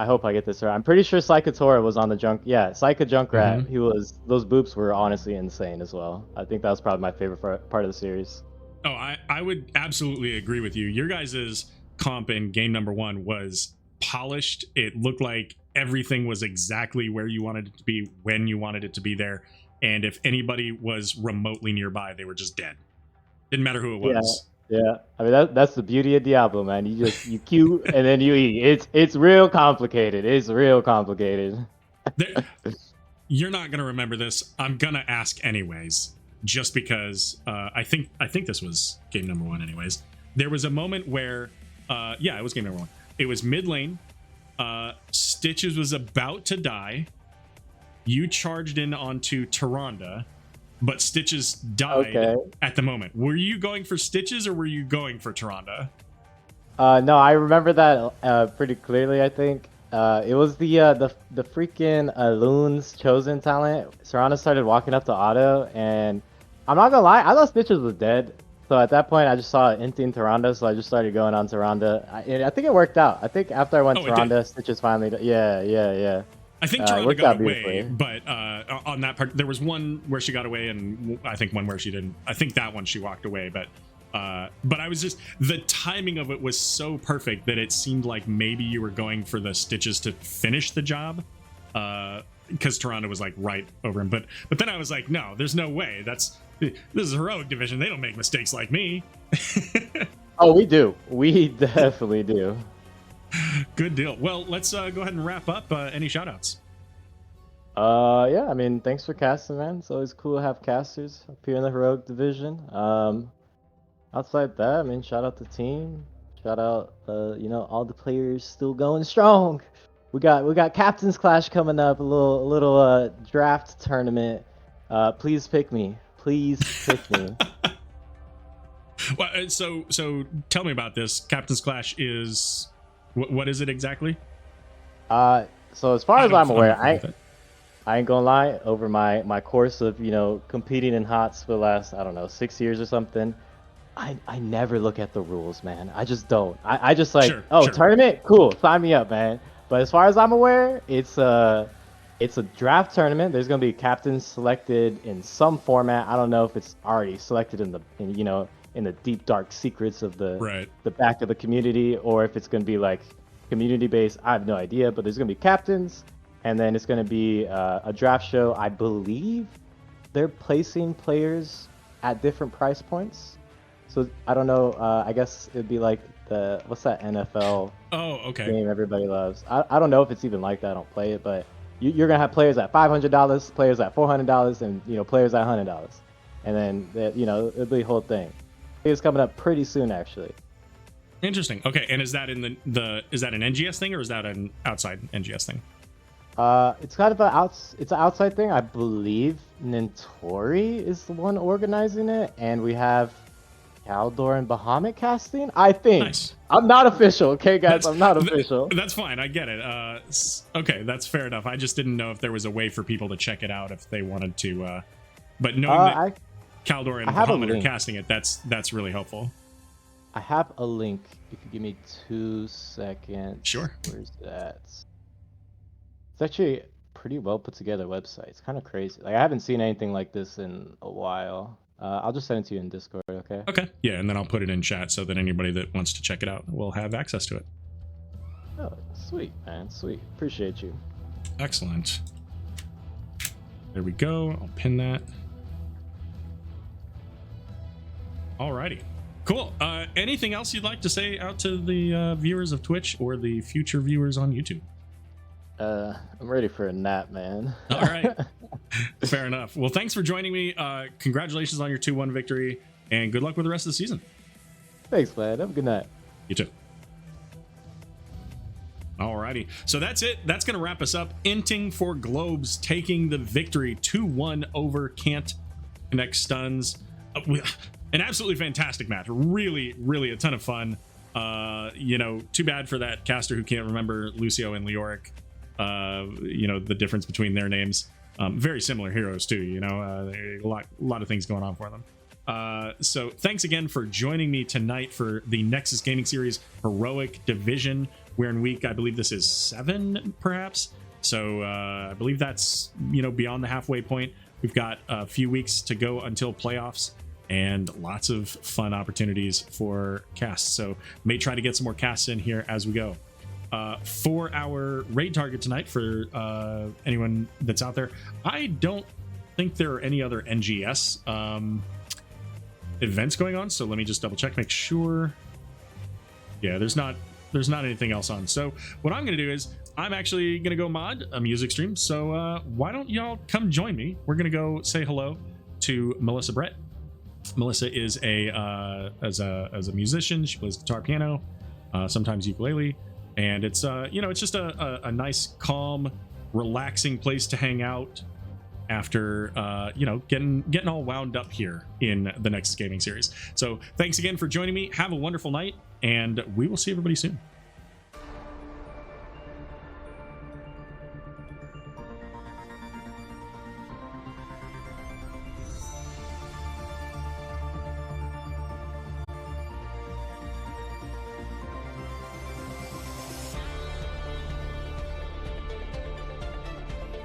Speaker 5: hope I get this right. I'm pretty sure Psychotora was on the junk. Yeah, Psycho Junkrat. He was, those boops were honestly insane as well. I think that was probably my favorite part of the series.
Speaker 1: Oh, I would absolutely agree with you. Your guys' comp in game number one was polished. It looked like everything was exactly where you wanted it to be when you wanted it to be there. And if anybody was remotely nearby, they were just dead. Didn't matter who it was.
Speaker 5: Yeah. I mean, that's the beauty of Diablo, man. You queue and then you eat. It's real complicated. It's real complicated.
Speaker 1: You're not gonna remember this. I'm gonna ask anyways, just because I think this was game number one anyways. There was a moment where yeah, it was game number one. It was mid lane. Stitches was about to die. You charged in onto Tyrande, but Stitches died at the moment. Were you going for Stitches or were you going for Tyrande?
Speaker 5: No, I remember that pretty clearly. I think it was the freaking Loon's chosen talent. Serana started walking up to Otto, and I'm not gonna lie, I thought Stitches was dead. So at that point, I just saw Inting Tyrande, so I just started going on Tyrande. I think it worked out. I think after I went Tyrande, Stitches finally. Yeah.
Speaker 1: I think Tyrande got away, but on that part, there was one where she got away, and I think one where she didn't. I think that one she walked away, but I was just, the timing of it was so perfect that it seemed like maybe you were going for the Stitches to finish the job, because Tyrande was like right over him. But then I was like, no, there's no way. This is a heroic division. They don't make mistakes like me.
Speaker 5: Oh, we do. We definitely do.
Speaker 1: Good deal. Well, let's go ahead and wrap up. Any shout outs?
Speaker 5: Yeah, I mean, thanks for casting, man. It's always cool to have casters up here in the heroic division. Outside that, I mean, shout out the team. Shout out, all the players still going strong. We got Captain's Clash coming up, a little draft tournament. Please pick me. Please pick me.
Speaker 1: Well, so tell me about this. Captain's Clash is what is it exactly?
Speaker 5: So as far as I'm aware, I ain't gonna lie. Over my course of competing in HOTS for the last, I don't know, 6 years or something, I never look at the rules, man. I just don't. I just like, sure. Tournament, cool, sign me up, man. But as far as I'm aware, it's a draft tournament. There's gonna be captains selected in some format. I don't know if it's already selected in the deep dark secrets of the back of the community, or if it's gonna be like community based. I have no idea. But there's gonna be captains, and then it's gonna be a draft show. I believe they're placing players at different price points. So I don't know. I guess it'd be like what's that NFL game everybody loves. I don't know if it's even like that. I don't play it, but you're gonna have players at $500, players at $400, and players at $100, and then it'll be a whole thing. It's coming up pretty soon, actually.
Speaker 1: Interesting. Okay, and is that in is that an NGS thing or is that an outside NGS thing?
Speaker 5: It's kind of it's an outside thing. I believe Nintori is the one organizing it, and we have Caldor and Bahamut casting, I think. Nice. I'm not official, okay, guys? I'm not official.
Speaker 1: That's fine. I get it. Okay, that's fair enough. I just didn't know if there was a way for people to check it out if they wanted to. But knowing that Caldor and Bahamut are casting it, that's really helpful.
Speaker 5: I have a link. If you give me 2 seconds.
Speaker 1: Sure.
Speaker 5: Where's that? It's actually a pretty well put together website. It's kind of crazy. Like, I haven't seen anything like this in a while. I'll just send it to you in Discord, okay?
Speaker 1: Okay. Yeah, and then I'll put it in chat so that anybody that wants to check it out will have access to it.
Speaker 5: Oh, sweet, man. Sweet. Appreciate you.
Speaker 1: Excellent. There we go. I'll pin that. Alrighty. Cool. Anything else you'd like to say out to the viewers of Twitch or the future viewers on YouTube?
Speaker 5: I'm ready for a nap, man.
Speaker 1: All right. Fair enough. Well, thanks for joining me. Congratulations on your 2-1 victory, and good luck with the rest of the season.
Speaker 5: Thanks, man. Have a good night.
Speaker 1: You too. Alrighty. So that's it. That's going to wrap us up. Inting for Globes taking the victory 2-1 over Can't Connect Stuns. An absolutely fantastic match. Really, really a ton of fun. You know, too bad for that caster who can't remember Lucio and Leoric. You know, the difference between their names. Very similar heroes too, you know, a lot of things going on for them. So thanks again for joining me tonight for the Nexus Gaming Series Heroic Division. We're in week, I believe this is 7 perhaps. So I believe that's, you know, beyond the halfway point. We've got a few weeks to go until playoffs and lots of fun opportunities for casts. So may try to get some more casts in here as we go. For our raid target tonight, for anyone that's out there, I don't think there are any other NGS events going on, so let me just double check, make sure. Yeah, there's not anything else on. So what I'm gonna do is I'm actually gonna go mod a music stream. So why don't y'all come join me? We're gonna go say hello to Melissa Brett. Melissa is as a musician. She plays guitar, piano, sometimes ukulele, and it's you know, it's just a nice, calm, relaxing place to hang out after you know, getting all wound up here in the Nexus Gaming Series. So thanks again for joining me. Have a wonderful night, and we will see everybody soon.